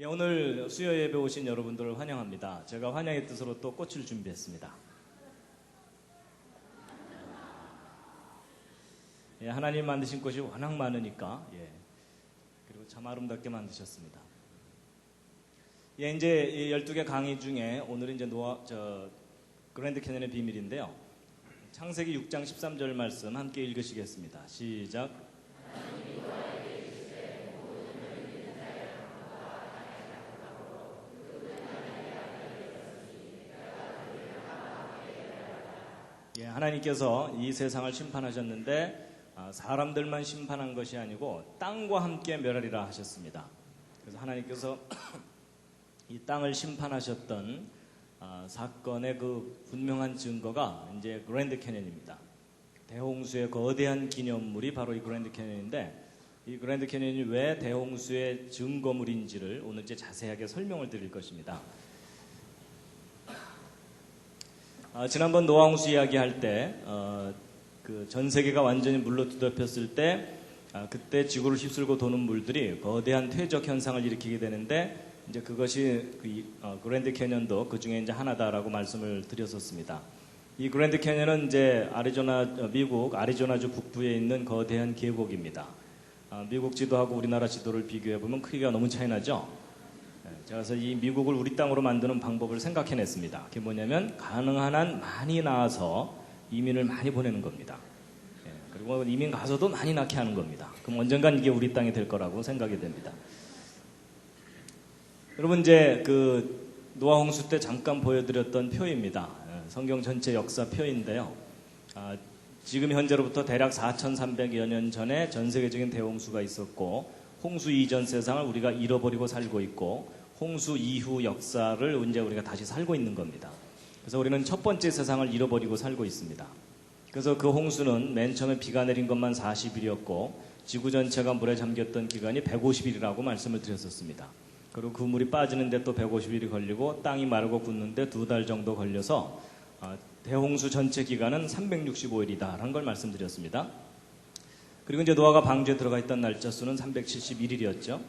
예, 오늘 수요 예배 오신 여러분들을 환영합니다. 제가 환영의 뜻으로 또 꽃을 준비했습니다. 예, 하나님 만드신 꽃이 워낙 많으니까 그리고 참 아름답게 만드셨습니다. 예, 이제 12개 강의 중에 오늘은 이제 그랜드 캐년의 비밀인데요. 창세기 6장 13절 말씀 함께 읽으시겠습니다. 시작. 예, 하나님께서 이 세상을 심판하셨는데 사람들만 심판한 것이 아니고 땅과 함께 멸하리라 하셨습니다. 그래서 하나님께서 이 땅을 심판하셨던 사건의 그 분명한 증거가 이제 그랜드 캐년입니다. 대홍수의 거대한 기념물이 바로 이 그랜드 캐년인데, 이 그랜드 캐년이 왜 대홍수의 증거물인지를 오늘 이제 자세하게 설명을 드릴 것입니다. 지난번 노아홍수 이야기할 때 그 전 세계가 완전히 물로 뒤덮였을 때 그때 지구를 휩쓸고 도는 물들이 거대한 퇴적 현상을 일으키게 되는데, 이제 그것이 그랜드 캐년도 그 중에 이제 하나다라고 말씀을 드렸었습니다. 이 그랜드 캐년은 이제 미국 아리조나주 북부에 있는 거대한 계곡입니다. 미국 지도하고 우리나라 지도를 비교해 보면 크기가 너무 차이 나죠. 제가 그래서 이 미국을 우리 땅으로 만드는 방법을 생각해냈습니다. 그게 뭐냐면 가능한 한 많이 낳아서 이민을 많이 보내는 겁니다. 그리고 이민 가서도 많이 낳게 하는 겁니다. 그럼 언젠간 이게 우리 땅이 될 거라고 생각이 됩니다. 여러분, 이제 그 노아 홍수 때 잠깐 보여드렸던 표입니다. 성경 전체 역사 표인데요. 지금 현재로부터 대략 4,300여 년 전에 전 세계적인 대홍수가 있었고, 홍수 이전 세상을 우리가 잃어버리고 살고 있고, 홍수 이후 역사를 이제 우리가 다시 살고 있는 겁니다. 그래서 우리는 첫 번째 세상을 잃어버리고 살고 있습니다. 그래서 그 홍수는 맨 처음에 비가 내린 것만 40일이었고 지구 전체가 물에 잠겼던 기간이 150일이라고 말씀을 드렸었습니다. 그리고 그 물이 빠지는데 또 150일이 걸리고 땅이 마르고 굳는데 2달 정도 걸려서 대홍수 전체 기간은 365일이다라는 걸 말씀드렸습니다. 그리고 이제 노아가 방주에 들어가 있던 날짜 수는 371일이었죠.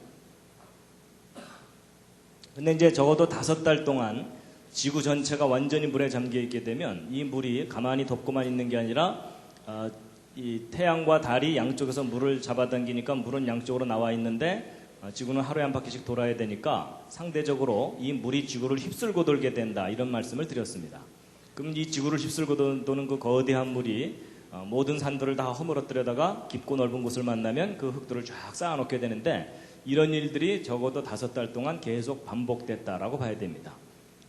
근데 이제 적어도 5달 동안 지구 전체가 완전히 물에 잠겨 있게 되면 이 물이 가만히 덮고만 있는 게 아니라 이 태양과 달이 양쪽에서 물을 잡아당기니까 물은 양쪽으로 나와 있는데 지구는 하루에 한 바퀴씩 돌아야 되니까 상대적으로 이 물이 지구를 휩쓸고 돌게 된다, 이런 말씀을 드렸습니다. 그럼 이 지구를 휩쓸고 도는 그 거대한 물이 모든 산들을 다 허물어뜨려다가 깊고 넓은 곳을 만나면 그 흙들을 쫙 쌓아놓게 되는데, 이런 일들이 적어도 5달 동안 계속 반복됐다라고 봐야 됩니다.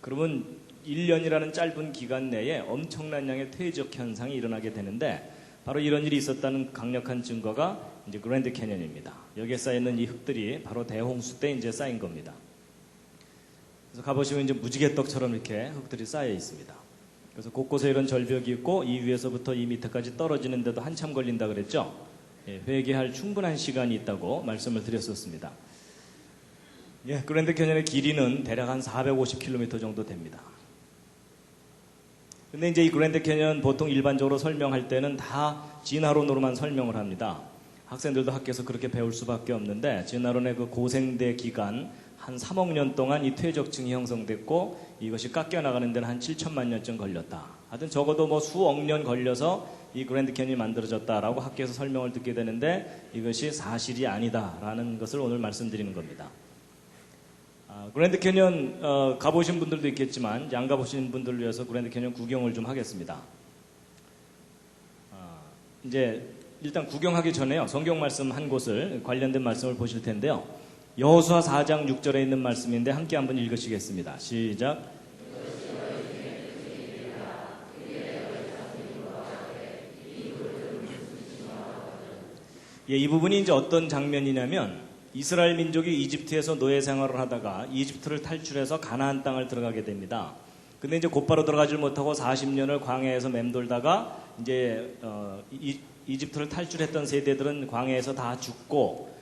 그러면 1년이라는 짧은 기간 내에 엄청난 양의 퇴적 현상이 일어나게 되는데, 바로 이런 일이 있었다는 강력한 증거가 이제 그랜드 캐년입니다. 여기에 쌓여있는 이 흙들이 바로 대홍수 때 이제 쌓인 겁니다. 그래서 가보시면 이제 무지개떡처럼 이렇게 흙들이 쌓여 있습니다. 그래서 곳곳에 이런 절벽이 있고 이 위에서부터 이 밑에까지 떨어지는데도 한참 걸린다 그랬죠. 회개할 충분한 시간이 있다고 말씀을 드렸었습니다. 그랜드 캐년의 길이는 대략 한 450km 정도 됩니다. 근데 이제 이 그랜드 캐년 보통 일반적으로 설명할 때는 다 진화론으로만 설명을 합니다. 학생들도 학교에서 그렇게 배울 수밖에 없는데, 진화론의 그 고생대 기간 한 3억 년 동안 이 퇴적층이 형성됐고 이것이 깎여나가는 데는 한 7천만 년쯤 걸렸다. 하여튼 적어도 뭐 수억 년 걸려서 이 그랜드 캐년이 만들어졌다라고 학교에서 설명을 듣게 되는데, 이것이 사실이 아니다라는 것을 오늘 말씀드리는 겁니다. 그랜드 캐년 가보신 분들도 있겠지만 안 가보신 분들을 위해서 그랜드 캐년 구경을 좀 하겠습니다. 이제 일단 구경하기 전에요, 성경 말씀 한 곳을, 관련된 말씀을 보실 텐데요. 여호수아 4장 6절에 있는 말씀인데 함께 한번 읽으시겠습니다. 시작. 이 부분이 이제 어떤 장면이냐면, 이스라엘 민족이 이집트에서 노예 생활을 하다가 이집트를 탈출해서 가나안 땅을 들어가게 됩니다. 근데 이제 곧바로 들어가질 못하고 40년을 광야에서 맴돌다가 이제 이집트를 탈출했던 세대들은 광야에서 다 죽고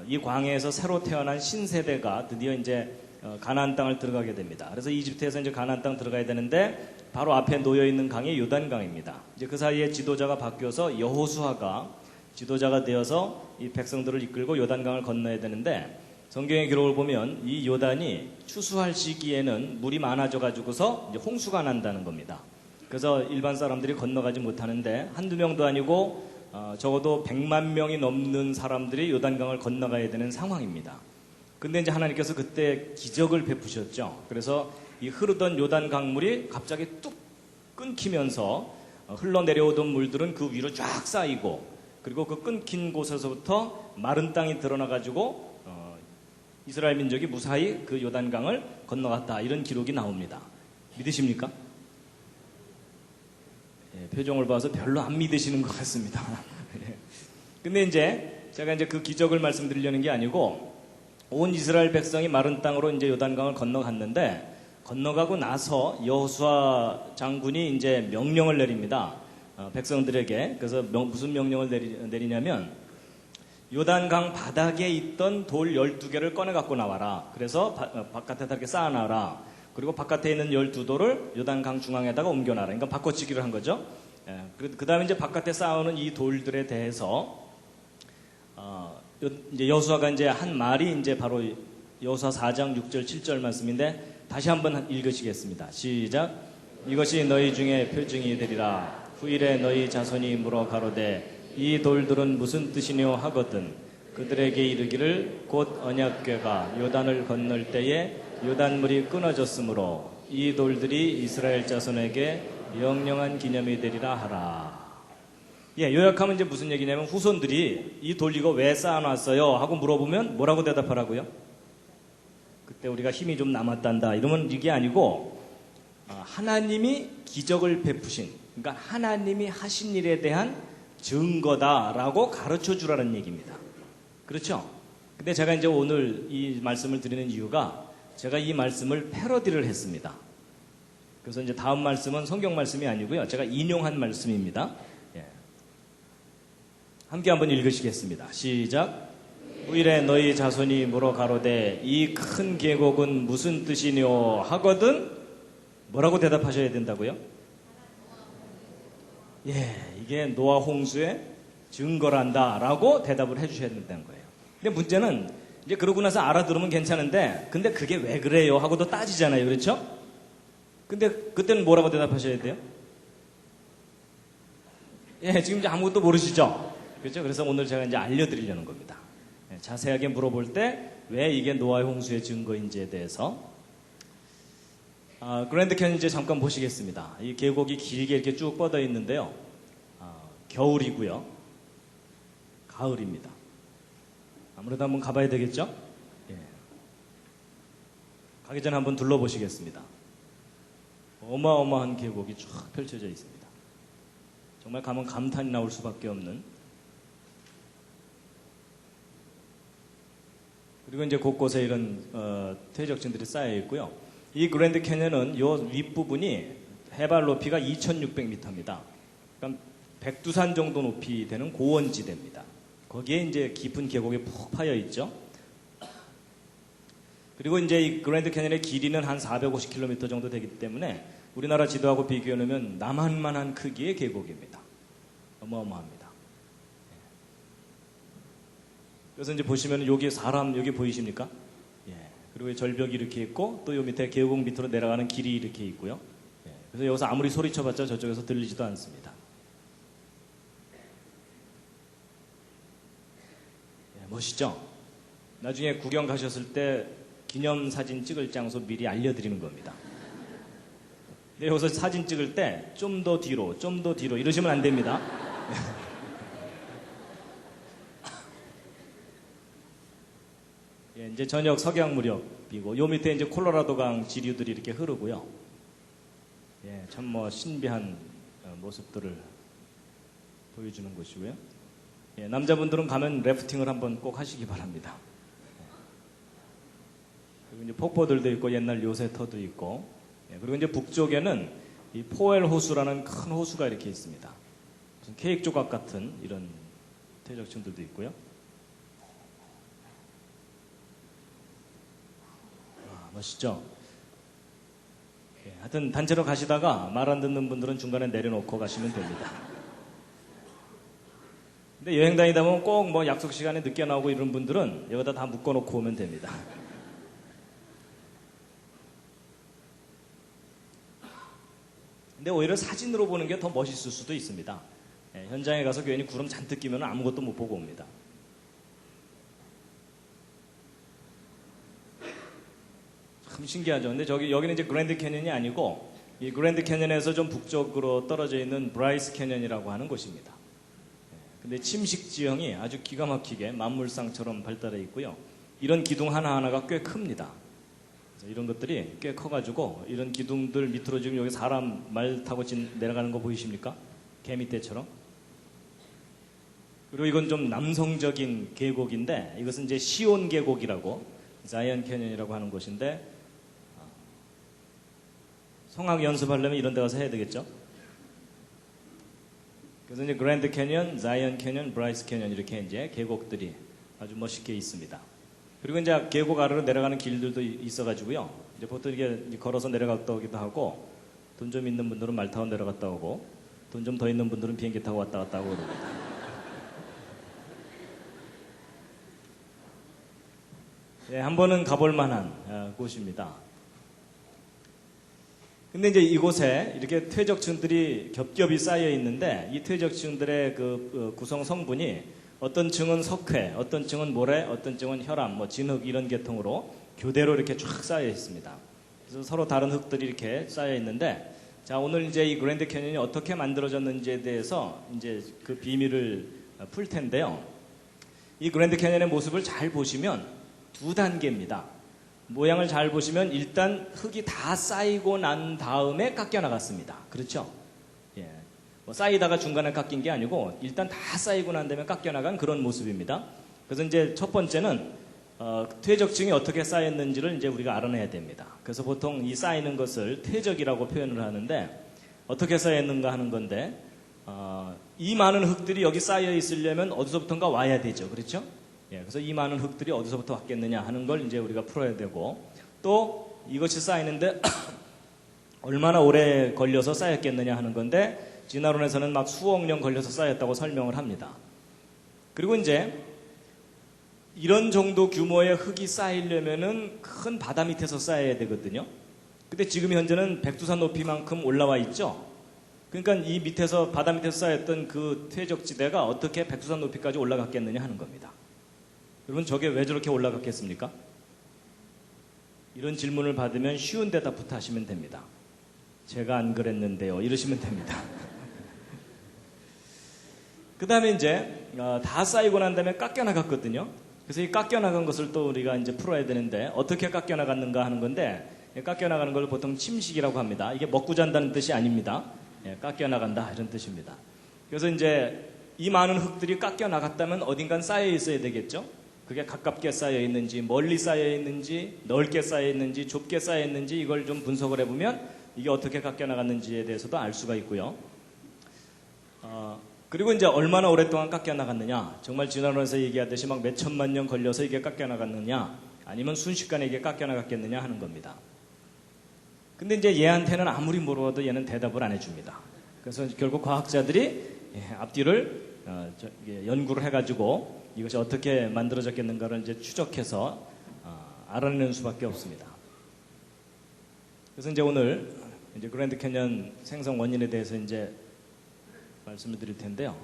이 광야에서 새로 태어난 신세대가 드디어 이제 가나안 땅을 들어가게 됩니다. 그래서 이집트에서 이제 가나안 땅 들어가야 되는데 바로 앞에 놓여 있는 강이 요단강입니다. 이제 그 사이에 지도자가 바뀌어서 여호수아가 지도자가 되어서 이 백성들을 이끌고 요단강을 건너야 되는데, 성경의 기록을 보면 이 요단이 추수할 시기에는 물이 많아져 가지고서 이제 홍수가 난다는 겁니다. 그래서 일반 사람들이 건너가지 못하는데 한두 명도 아니고 적어도 100만 명이 넘는 사람들이 요단강을 건너가야 되는 상황입니다. 근데 이제 하나님께서 그때 기적을 베푸셨죠. 그래서 이 흐르던 요단 강물이 갑자기 뚝 끊기면서 흘러내려오던 물들은 그 위로 쫙 쌓이고, 그리고 그 끊긴 곳에서부터 마른 땅이 드러나가지고 이스라엘 민족이 무사히 그 요단강을 건너갔다, 이런 기록이 나옵니다. 믿으십니까? 예, 표정을 봐서 별로 안 믿으시는 것 같습니다. 근데 이제 제가 이제 그 기적을 말씀드리려는 게 아니고, 온 이스라엘 백성이 마른 땅으로 이제 요단강을 건너갔는데, 건너가고 나서 여호수아 장군이 이제 명령을 내립니다. 백성들에게. 그래서 무슨 명령을 내리냐면, 요단강 바닥에 있던 돌 12개를 꺼내 갖고 나와라. 그래서 바깥에다 이렇게 쌓아놔라. 그리고 바깥에 있는 12돌을 요단강 중앙에다가 옮겨놔라. 그러니까 바꿔치기를 한 거죠. 예, 그 다음에 이제 바깥에 쌓아오는 이 돌들에 대해서 이제 여호수아가 이제 한 말이 이제 바로 여호수아 4장 6절 7절 말씀인데, 다시 한번 읽으시겠습니다. 시작. 이것이 너희 중에 표징이 되리라. 후일에 너희 자손이 물어 가로되 이 돌들은 무슨 뜻이뇨 하거든 그들에게 이르기를 곧 언약궤가 요단을 건널 때에 요단물이 끊어졌으므로 이 돌들이 이스라엘 자손에게 영영한 기념이 되리라 하라. 예, 요약하면 이제 무슨 얘기냐면, 후손들이 이 돌 이거 왜 쌓아놨어요? 하고 물어보면 뭐라고 대답하라고요? 그때 우리가 힘이 좀 남았단다, 이러면 이게 아니고, 하나님이 기적을 베푸신, 그러니까 하나님이 하신 일에 대한 증거다라고 가르쳐 주라는 얘기입니다. 그렇죠? 근데 제가 이제 오늘 이 말씀을 드리는 이유가, 제가 이 말씀을 패러디를 했습니다. 그래서 이제 다음 말씀은 성경 말씀이 아니고요, 제가 인용한 말씀입니다. 예. 함께 한번 읽으시겠습니다. 시작. 후일에 너희 자손이 물어 가로되 이 큰 계곡은 무슨 뜻이뇨 하거든 뭐라고 대답하셔야 된다고요? 예, 이게 노아 홍수의 증거란다 라고 대답을 해주셔야 된다는 거예요. 근데 문제는 이제 그러고 나서 알아들으면 괜찮은데, 근데 그게 왜 그래요 하고도 따지잖아요. 그렇죠? 근데 그때는 뭐라고 대답하셔야 돼요? 예, 지금 이제 아무것도 모르시죠? 그렇죠? 그래서 오늘 제가 이제 알려드리려는 겁니다. 예, 자세하게 물어볼 때 왜 이게 노아의 홍수의 증거인지에 대해서. 그랜드 캐니언 이제 잠깐 보시겠습니다. 이 계곡이 길게 이렇게 쭉 뻗어 있는데요. 겨울이고요. 가을입니다. 아무래도 한번 가봐야 되겠죠? 예. 가기 전에 한번 둘러보시겠습니다. 어마어마한 계곡이 쫙 펼쳐져 있습니다. 정말 가면 감탄이 나올 수밖에 없는. 그리고 이제 곳곳에 이런 퇴적층들이 쌓여 있고요. 이 그랜드 캐니언은 요 윗부분이 해발 높이가 2,600m입니다. 그러니까 백두산 정도 높이 되는 고원지대입니다. 거기에 이제 깊은 계곡이 푹 파여 있죠. 그리고 이제 이 그랜드 캐니언의 길이는 한 450km 정도 되기 때문에 우리나라 지도하고 비교해 놓으면 남한만한 크기의 계곡입니다. 어마어마합니다. 그래서 이제 보시면 여기 사람 여기 보이십니까? 예. 그리고 절벽이 이렇게 있고 또 요 밑에 계곡 밑으로 내려가는 길이 이렇게 있고요. 예. 그래서 여기서 아무리 소리쳐봤자 저쪽에서 들리지도 않습니다. 예, 멋있죠? 나중에 구경 가셨을 때 기념사진 찍을 장소 미리 알려드리는 겁니다. 근데 여기서 사진 찍을 때 좀 더 뒤로, 좀 더 뒤로 이러시면 안 됩니다. 예, 이제 저녁 석양 무렵이고 요 밑에 이제 콜로라도강 지류들이 이렇게 흐르고요. 예, 참 뭐 신비한 모습들을 보여주는 곳이고요. 예, 남자분들은 가면 래프팅을 한번 꼭 하시기 바랍니다. 그리고 이제 폭포들도 있고 옛날 요새터도 있고, 예, 그리고 이제 북쪽에는 이 포엘 호수라는 큰 호수가 이렇게 있습니다. 무슨 케이크 조각 같은 이런 퇴적층들도 있고요. 멋있죠? 예, 하여튼 단체로 가시다가 말 안 듣는 분들은 중간에 내려놓고 가시면 됩니다. 근데 여행 다니다 보면 꼭 뭐 약속 시간에 늦게 나오고 이런 분들은 여기다 다 묶어놓고 오면 됩니다. 근데 오히려 사진으로 보는 게 더 멋있을 수도 있습니다. 예, 현장에 가서 괜히 구름 잔뜩 끼면 아무것도 못 보고 옵니다. 참 신기하죠. 근데 여기는 이제 그랜드 캐년이 아니고 이 그랜드 캐년에서 좀 북쪽으로 떨어져 있는 브라이스 캐년이라고 하는 곳입니다. 근데 침식 지형이 아주 기가 막히게 만물상처럼 발달해 있고요. 이런 기둥 하나하나가 꽤 큽니다. 이런 것들이 꽤 커가지고 이런 기둥들 밑으로 지금 여기 사람 말 타고 내려가는 거 보이십니까? 개미떼처럼. 그리고 이건 좀 남성적인 계곡인데 이것은 이제 시온 계곡이라고 자이언 캐년이라고 하는 곳인데 성악 연습하려면 이런 데 가서 해야 되겠죠? 그래서 이제 그랜드 캐년, 자이언 캐년, 브라이스 캐년 이렇게 이제 계곡들이 아주 멋있게 있습니다. 그리고 이제 계곡 아래로 내려가는 길들도 있어가지고요. 이제 보통 이렇게 걸어서 내려갔다 오기도 하고 돈 좀 있는 분들은 말 타고 내려갔다 오고 돈 좀 더 있는 분들은 비행기 타고 왔다 갔다 하고 그럽니다. 예, 한 번은 가볼 만한 곳입니다. 근데 이제 이곳에 이렇게 퇴적층들이 겹겹이 쌓여 있는데 이 퇴적층들의 그 구성 성분이 어떤 층은 석회, 어떤 층은 모래, 어떤 층은 혈암, 뭐 진흙 이런 계통으로 교대로 이렇게 쫙 쌓여 있습니다. 그래서 서로 다른 흙들이 이렇게 쌓여 있는데 자, 오늘 이제 이 그랜드 캐년이 어떻게 만들어졌는지에 대해서 이제 그 비밀을 풀 텐데요. 이 그랜드 캐년의 모습을 잘 보시면 두 단계입니다. 모양을 잘 보시면 일단 흙이 다 쌓이고 난 다음에 깎여 나갔습니다. 그렇죠? 예. 뭐 쌓이다가 중간에 깎인 게 아니고 일단 다 쌓이고 난 다음에 깎여 나간 그런 모습입니다. 그래서 이제 첫 번째는 퇴적층이 어떻게 쌓였는지를 이제 우리가 알아내야 됩니다. 그래서 보통 이 쌓이는 것을 퇴적이라고 표현을 하는데 어떻게 쌓였는가 하는 건데 이 많은 흙들이 여기 쌓여 있으려면 어디서부턴가 와야 되죠. 그렇죠? 예, 그래서 이 많은 흙들이 어디서부터 왔겠느냐 하는 걸 이제 우리가 풀어야 되고 또 이것이 쌓이는데 얼마나 오래 걸려서 쌓였겠느냐 하는 건데 진화론에서는 막 수억 년 걸려서 쌓였다고 설명을 합니다. 그리고 이제 이런 정도 규모의 흙이 쌓이려면은 큰 바다 밑에서 쌓여야 되거든요. 근데 지금 현재는 백두산 높이만큼 올라와 있죠. 그러니까 이 밑에서 바다 밑에서 쌓였던 그 퇴적지대가 어떻게 백두산 높이까지 올라갔겠느냐 하는 겁니다. 여러분 저게 왜 저렇게 올라갔겠습니까? 이런 질문을 받으면 쉬운 대답부터 하시면 됩니다. 제가 안 그랬는데요. 이러시면 됩니다. 그 다음에 이제 다 쌓이고 난 다음에 깎여 나갔거든요. 그래서 이 깎여 나간 것을 또 우리가 이제 풀어야 되는데 어떻게 깎여 나갔는가 하는 건데 깎여 나가는 걸 보통 침식이라고 합니다. 이게 먹고 잔다는 뜻이 아닙니다. 예, 깎여 나간다 이런 뜻입니다. 그래서 이제 이 많은 흙들이 깎여 나갔다면 어딘간 쌓여 있어야 되겠죠. 그게 가깝게 쌓여 있는지 멀리 쌓여 있는지 넓게 쌓여 있는지 좁게 쌓여 있는지 이걸 좀 분석을 해보면 이게 어떻게 깎여 나갔는지에 대해서도 알 수가 있고요. 그리고 이제 얼마나 오랫동안 깎여 나갔느냐, 정말 진화론에서 얘기하듯이 막 몇 천만 년 걸려서 이게 깎여 나갔느냐 아니면 순식간에 이게 깎여 나갔겠느냐 하는 겁니다. 근데 이제 얘한테는 아무리 물어봐도 얘는 대답을 안 해줍니다. 그래서 결국 과학자들이 앞뒤를 연구를 해가지고 이것이 어떻게 만들어졌겠는가를 이제 추적해서 알아내는 수밖에 없습니다. 그래서 이제 오늘 이제 그랜드 캐년 생성 원인에 대해서 이제 말씀을 드릴 텐데요.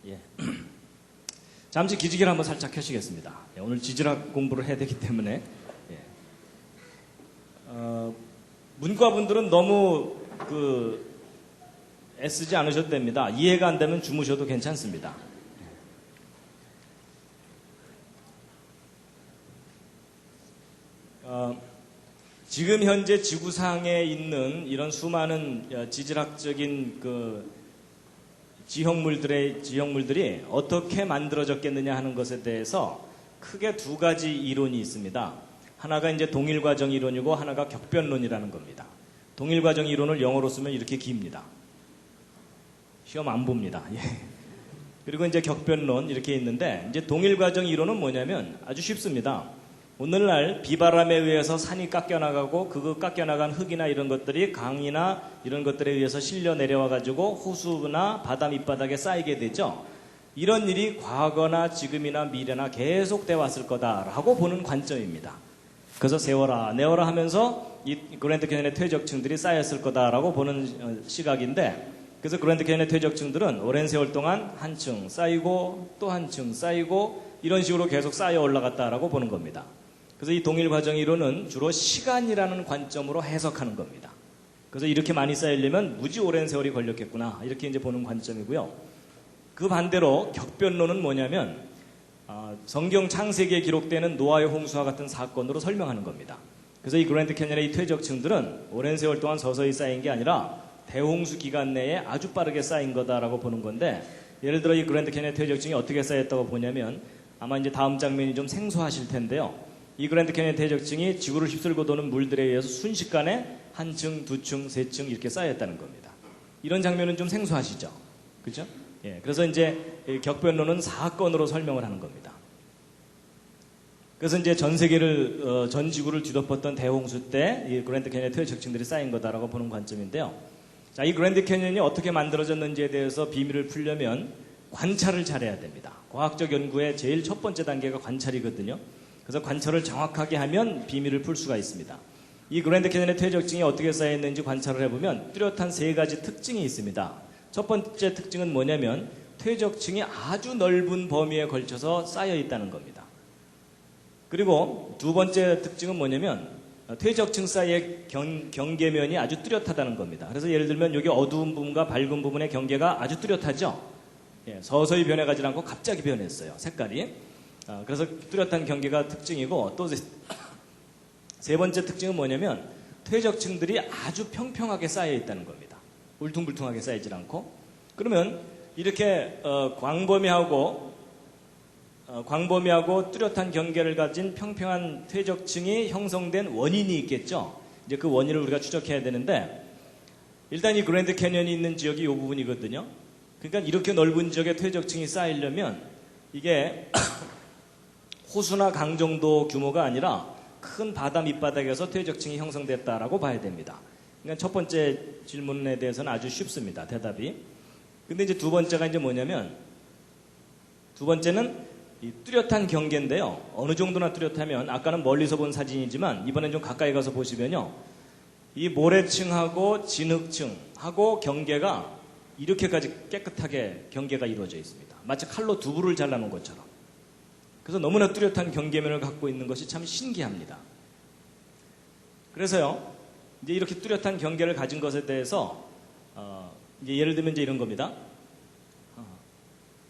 예. 잠시 기지개를 한번 살짝 켜시겠습니다. 예, 오늘 지질학 공부를 해야 되기 때문에 예. 문과분들은 너무 애쓰지 않으셔도 됩니다. 이해가 안 되면 주무셔도 괜찮습니다. 지금 현재 지구상에 있는 이런 수많은 지질학적인 지형물들이 어떻게 만들어졌겠느냐 하는 것에 대해서 크게 두 가지 이론이 있습니다. 하나가 이제 동일과정 이론이고 하나가 격변론이라는 겁니다. 동일과정 이론을 영어로 쓰면 이렇게 깁니다. 시험 안 봅니다. 예. 그리고 이제 격변론 이렇게 있는데 이제 동일과정 이론은 뭐냐면 아주 쉽습니다. 오늘날 비바람에 의해서 산이 깎여나가고 그 깎여나간 흙이나 이런 것들이 강이나 이런 것들에 의해서 실려 내려와 가지고 호수나 바다 밑바닥에 쌓이게 되죠. 이런 일이 과거나 지금이나 미래나 계속돼 왔을 거다라고 보는 관점입니다. 그래서 세워라 내워라 하면서 이 그랜드 캐니언의 퇴적층들이 쌓였을 거다라고 보는 시각인데, 그래서 그랜드 캐니언의 퇴적층들은 오랜 세월 동안 한 층 쌓이고 또 한 층 쌓이고 이런 식으로 계속 쌓여 올라갔다라고 보는 겁니다. 그래서 이 동일 과정 이론은 주로 시간이라는 관점으로 해석하는 겁니다. 그래서 이렇게 많이 쌓이려면 무지 오랜 세월이 걸렸겠구나 이렇게 이제 보는 관점이고요. 그 반대로 격변론은 뭐냐면 성경 창세기에 기록되는 노아의 홍수와 같은 사건으로 설명하는 겁니다. 그래서 이 그랜드 캐니언의 이 퇴적층들은 오랜 세월 동안 서서히 쌓인 게 아니라 대홍수 기간 내에 아주 빠르게 쌓인 거다라고 보는 건데, 예를 들어 이 그랜드 캐니언의 퇴적층이 어떻게 쌓였다고 보냐면, 아마 이제 다음 장면이 좀 생소하실 텐데요. 이 그랜드 캐니언 퇴적층이 지구를 휩쓸고 도는 물들에 의해서 순식간에 한 층, 두 층, 세 층 이렇게 쌓였다는 겁니다. 이런 장면은 좀 생소하시죠? 그죠? 예, 그래서 이제 격변론은 사건으로 설명을 하는 겁니다. 그래서 이제 전 세계를, 전 지구를 뒤덮었던 대홍수 때 이 그랜드 캐니언 퇴적층들이 쌓인 거다라고 보는 관점인데요. 자, 이 그랜드 캐니언이 어떻게 만들어졌는지에 대해서 비밀을 풀려면 관찰을 잘해야 됩니다. 과학적 연구의 제일 첫 번째 단계가 관찰이거든요. 그래서 관찰을 정확하게 하면 비밀을 풀 수가 있습니다. 이 그랜드 캐니언의 퇴적층이 어떻게 쌓였는지 관찰을 해보면 뚜렷한 세 가지 특징이 있습니다. 첫 번째 특징은 뭐냐면 퇴적층이 아주 넓은 범위에 걸쳐서 쌓여 있다는 겁니다. 그리고 두 번째 특징은 뭐냐면 퇴적층 사이의 경계면이 아주 뚜렷하다는 겁니다. 그래서 예를 들면 여기 어두운 부분과 밝은 부분의 경계가 아주 뚜렷하죠. 예, 서서히 변해가지 않고 갑자기 변했어요. 색깔이. 그래서 뚜렷한 경계가 특징이고, 또 세 번째 특징은 뭐냐면 퇴적층들이 아주 평평하게 쌓여 있다는 겁니다. 울퉁불퉁하게 쌓이질 않고. 그러면 이렇게 광범위하고 뚜렷한 경계를 가진 평평한 퇴적층이 형성된 원인이 있겠죠. 이제 그 원인을 우리가 추적해야 되는데, 일단 이 그랜드 캐니언이 있는 지역이 이 부분이거든요. 그러니까 이렇게 넓은 지역에 퇴적층이 쌓이려면 이게 호수나 강 정도 규모가 아니라 큰 바다 밑바닥에서 퇴적층이 형성됐다라고 봐야 됩니다. 그러니까 첫 번째 질문에 대해서는 아주 쉽습니다. 대답이. 근데 이제 두 번째가 이제 뭐냐면, 두 번째는 이 뚜렷한 경계인데요. 어느 정도나 뚜렷하면, 아까는 멀리서 본 사진이지만 이번엔 좀 가까이 가서 보시면요, 이 모래층하고 진흙층하고 경계가 이렇게까지 깨끗하게 경계가 이루어져 있습니다. 마치 칼로 두부를 잘라놓은 것처럼. 그래서 너무나 뚜렷한 경계면을 갖고 있는 것이 참 신기합니다. 그래서요, 이제 이렇게 뚜렷한 경계를 가진 것에 대해서 이제 예를 들면 이제 이런 겁니다.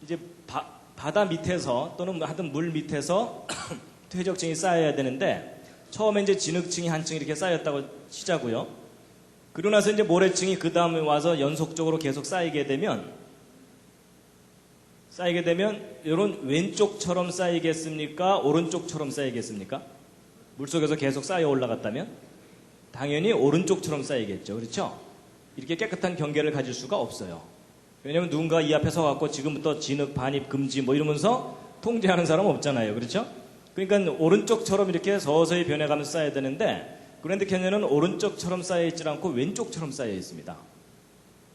이제 바다 밑에서 또는 하여튼 물 밑에서 퇴적층이 쌓여야 되는데, 처음에 이제 진흙층이 한 층 이렇게 쌓였다고 치자고요. 그러고 나서 이제 모래층이 그 다음에 와서 연속적으로 계속 쌓이게 되면 이런 왼쪽처럼 쌓이겠습니까? 오른쪽처럼 쌓이겠습니까? 물속에서 계속 쌓여 올라갔다면 당연히 오른쪽처럼 쌓이겠죠. 그렇죠? 이렇게 깨끗한 경계를 가질 수가 없어요. 왜냐하면 누군가 이 앞에 서갖고 지금부터 진흙, 반입, 금지 뭐 이러면서 통제하는 사람 없잖아요. 그렇죠? 그러니까 오른쪽처럼 이렇게 서서히 변해가면서 쌓여야 되는데, 그랜드 캐니언은 오른쪽처럼 쌓여있지 않고 왼쪽처럼 쌓여 있습니다.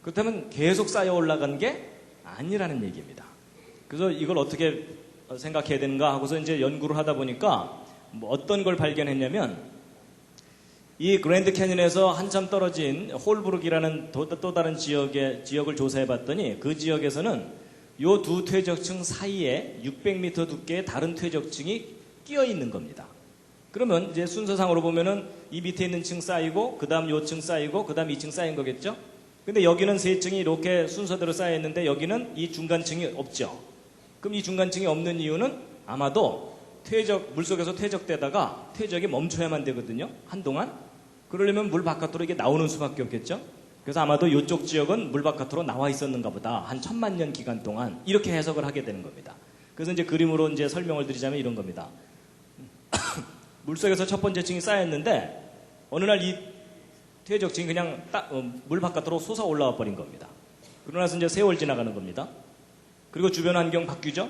그렇다면 계속 쌓여 올라간 게 아니라는 얘기입니다. 그래서 이걸 어떻게 생각해야 되는가 하고서 이제 연구를 하다 보니까 뭐 어떤 걸 발견했냐면, 이 그랜드 캐니언에서 한참 떨어진 홀브룩이라는 또 다른 지역을 조사해 봤더니, 그 지역에서는 요 두 퇴적층 사이에 600m 두께의 다른 퇴적층이 끼어 있는 겁니다. 그러면 이제 순서상으로 보면은 이 밑에 있는 층 쌓이고, 그 다음 요 층 쌓이고, 그 다음 이 층 쌓인 거겠죠? 근데 여기는 세 층이 이렇게 순서대로 쌓여 있는데 여기는 이 중간층이 없죠. 그럼 이 중간층이 없는 이유는 아마도 물속에서 퇴적되다가 퇴적이 멈춰야만 되거든요. 한동안. 그러려면 물 바깥으로 이게 나오는 수밖에 없겠죠. 그래서 아마도 이쪽 지역은 물 바깥으로 나와 있었는가 보다. 한 1000만 년 기간 동안. 이렇게 해석을 하게 되는 겁니다. 그래서 이제 그림으로 이제 설명을 드리자면 이런 겁니다. 물속에서 첫 번째 층이 쌓였는데 어느 날 이 퇴적층이 그냥 물 바깥으로 솟아 올라와 버린 겁니다. 그러고 나서 이제 세월 지나가는 겁니다. 그리고 주변 환경 바뀌죠.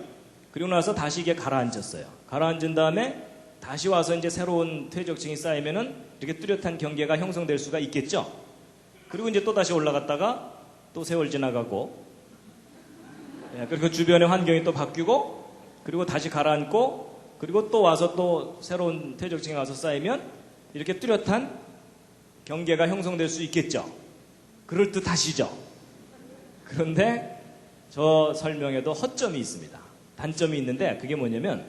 그리고 나서 다시 이게 가라앉았어요. 가라앉은 다음에 다시 와서 이제 새로운 퇴적층이 쌓이면은 이렇게 뚜렷한 경계가 형성될 수가 있겠죠. 그리고 이제 또 다시 올라갔다가 또 세월 지나가고, 예, 그리고 주변의 환경이 또 바뀌고, 그리고 다시 가라앉고, 그리고 또 와서 또 새로운 퇴적층이 와서 쌓이면 이렇게 뚜렷한 경계가 형성될 수 있겠죠. 그럴듯하시죠. 그런데 저 설명에도 허점이 있습니다. 단점이 있는데 그게 뭐냐면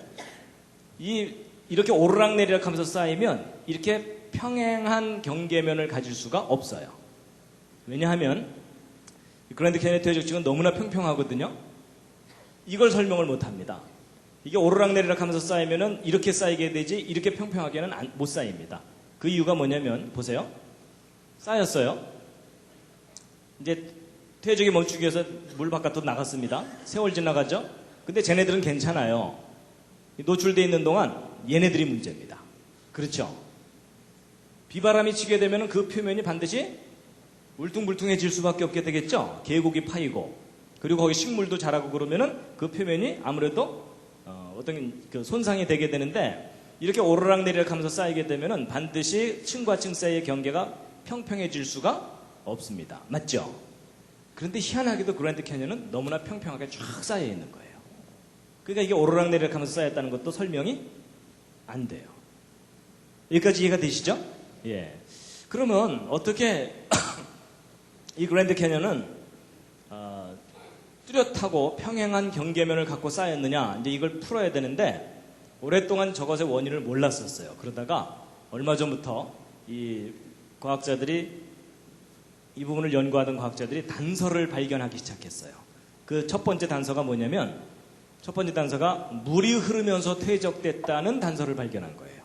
이렇게 오르락내리락 하면서 쌓이면 이렇게 평행한 경계면을 가질 수가 없어요. 왜냐하면 그랜드 캐니언의 퇴적층은 너무나 평평하거든요. 이걸 설명을 못합니다. 이게 오르락내리락 하면서 쌓이면은 이렇게 쌓이게 되지 이렇게 평평하게는 못 쌓입니다. 그 이유가 뭐냐면 보세요. 쌓였어요. 이제 퇴적이 멈추기 위해서 물 바깥으로 나갔습니다. 세월 지나가죠. 근데 쟤네들은 괜찮아요. 노출되어 있는 동안 얘네들이 문제입니다. 그렇죠? 비바람이 치게 되면 그 표면이 반드시 울퉁불퉁해질 수밖에 없게 되겠죠. 계곡이 파이고, 그리고 거기 식물도 자라고 그러면은 그 표면이 아무래도 어떤 그 손상이 되게 되는데, 이렇게 오르락내리락 하면서 쌓이게 되면은 반드시 층과 층 사이의 경계가 평평해질 수가 없습니다. 맞죠? 그런데 희한하게도 그랜드 캐니언은 너무나 평평하게 쫙 쌓여 있는 거예요. 그러니까 이게 오르락내리락 하면서 쌓였다는 것도 설명이 안 돼요. 여기까지 이해가 되시죠? 예. 그러면 어떻게 이 그랜드 캐니언은 뚜렷하고 평행한 경계면을 갖고 쌓였느냐, 이제 이걸 풀어야 되는데 오랫동안 저것의 원인을 몰랐었어요. 그러다가 얼마 전부터 이 과학자들이, 이 부분을 연구하던 과학자들이 단서를 발견하기 시작했어요. 그 첫 번째 단서가 뭐냐면, 첫 번째 단서가 물이 흐르면서 퇴적됐다는 단서를 발견한 거예요.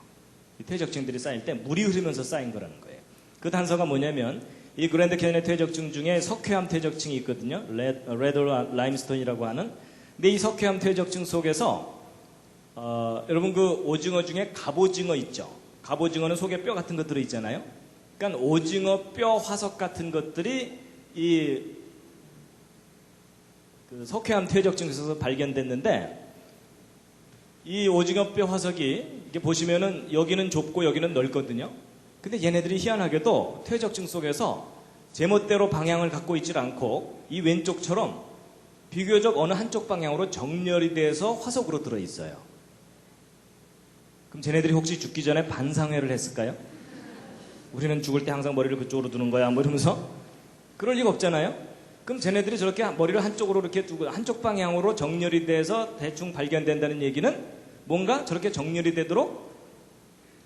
이 퇴적층들이 쌓일 때 물이 흐르면서 쌓인 거라는 거예요. 그 단서가 뭐냐면, 이 그랜드 캐니언의 퇴적층 중에 석회암 퇴적층이 있거든요. 레드 라임스톤이라고 하는. 근데 이 석회암 퇴적층 속에서 여러분 그 오징어 중에 갑오징어 있죠. 갑오징어는 속에 뼈 같은 거 들어있잖아요. 그러니까 오징어 뼈 화석 같은 것들이 이 그 석회암 퇴적층에서 발견됐는데, 이 오징어 뼈 화석이 이렇게 보시면은 여기는 좁고 여기는 넓거든요. 근데 얘네들이 희한하게도 퇴적층 속에서 제멋대로 방향을 갖고 있질 않고 이 왼쪽처럼 비교적 어느 한쪽 방향으로 정렬이 돼서 화석으로 들어있어요. 그럼 쟤네들이 혹시 죽기 전에 반상회를 했을까요? 우리는 죽을 때 항상 머리를 그쪽으로 두는 거야 뭐 이러면서? 그럴 리가 없잖아요. 그럼 쟤네들이 저렇게 머리를 한쪽으로 이렇게 두고 한쪽 방향으로 정렬이 돼서 대충 발견된다는 얘기는 뭔가 저렇게 정렬이 되도록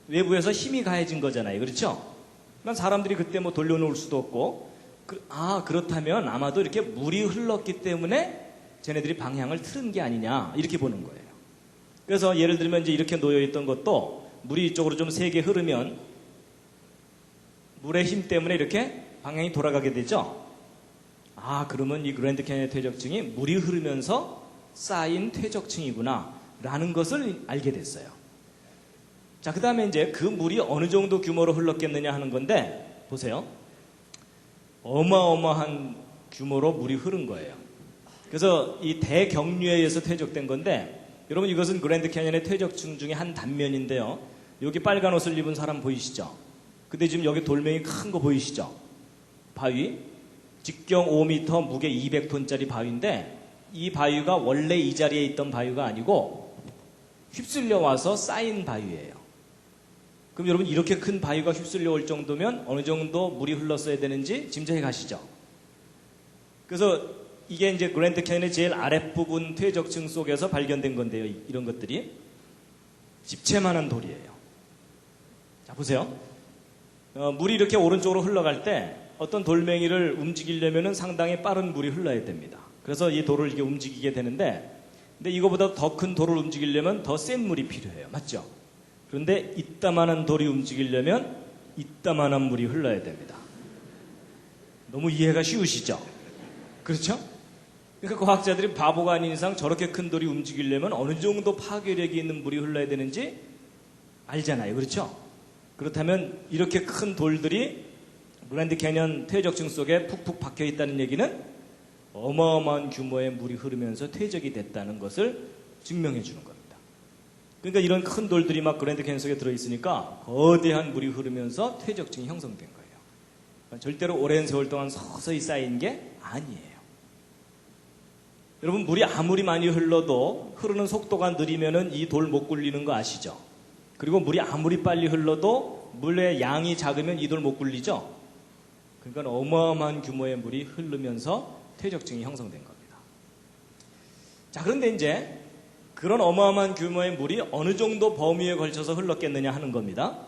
외부에서 힘이 가해진 거잖아요. 그렇죠? 그러니까 사람들이 그때 뭐 돌려놓을 수도 없고, 그렇다면 아마도 이렇게 물이 흘렀기 때문에 쟤네들이 방향을 틀은 게 아니냐, 이렇게 보는 거예요. 그래서 예를 들면 이제 이렇게 놓여있던 것도 물이 이쪽으로 좀 세게 흐르면 물의 힘 때문에 이렇게 방향이 돌아가게 되죠. 그러면 이 그랜드 캐니언의 퇴적층이 물이 흐르면서 쌓인 퇴적층이구나 라는 것을 알게 됐어요. 자, 그 다음에 이제 그 물이 어느 정도 규모로 흘렀겠느냐 하는 건데, 보세요. 어마어마한 규모로 물이 흐른 거예요. 그래서 이 대경류에 의해서 퇴적된 건데, 여러분 이것은 그랜드 캐니언의 퇴적층 중에 한 단면인데요. 여기 빨간 옷을 입은 사람 보이시죠? 근데 지금 여기 돌멩이 큰 거 보이시죠? 바위. 직경 5m, 무게 200톤짜리 바위인데, 이 바위가 원래 이 자리에 있던 바위가 아니고 휩쓸려 와서 쌓인 바위예요. 그럼 여러분 이렇게 큰 바위가 휩쓸려 올 정도면 어느 정도 물이 흘렀어야 되는지 짐작해 가시죠? 그래서 이게 이제 그랜드 캐니언의 제일 아랫부분 퇴적층 속에서 발견된 건데요. 이런 것들이 집채만한 돌이에요. 자, 보세요. 물이 이렇게 오른쪽으로 흘러갈 때 어떤 돌멩이를 움직이려면 상당히 빠른 물이 흘러야 됩니다. 그래서 이 돌을 이렇게 움직이게 되는데, 근데 이거보다 더 큰 돌을 움직이려면 더 센 물이 필요해요. 맞죠? 그런데 이따만한 돌이 움직이려면 이따만한 물이 흘러야 됩니다. 너무 이해가 쉬우시죠? 그렇죠? 그러니까 과학자들이 바보가 아닌 이상 저렇게 큰 돌이 움직이려면 어느 정도 파괴력이 있는 물이 흘러야 되는지 알잖아요. 그렇죠? 그렇다면 이렇게 큰 돌들이 그랜드 캐니언 퇴적층 속에 푹푹 박혀 있다는 얘기는 어마어마한 규모의 물이 흐르면서 퇴적이 됐다는 것을 증명해 주는 겁니다. 그러니까 이런 큰 돌들이 막 그랜드 캐니언 속에 들어있으니까 거대한 물이 흐르면서 퇴적층이 형성된 거예요. 그러니까 절대로 오랜 세월 동안 서서히 쌓인 게 아니에요. 여러분, 물이 아무리 많이 흘러도 흐르는 속도가 느리면은 이 돌 못 굴리는 거 아시죠? 그리고 물이 아무리 빨리 흘러도 물의 양이 작으면 이 돌 못 굴리죠? 그러니까 어마어마한 규모의 물이 흐르면서 퇴적층이 형성된 겁니다. 자, 그런데 이제 그런 어마어마한 규모의 물이 어느 정도 범위에 걸쳐서 흘렀겠느냐 하는 겁니다.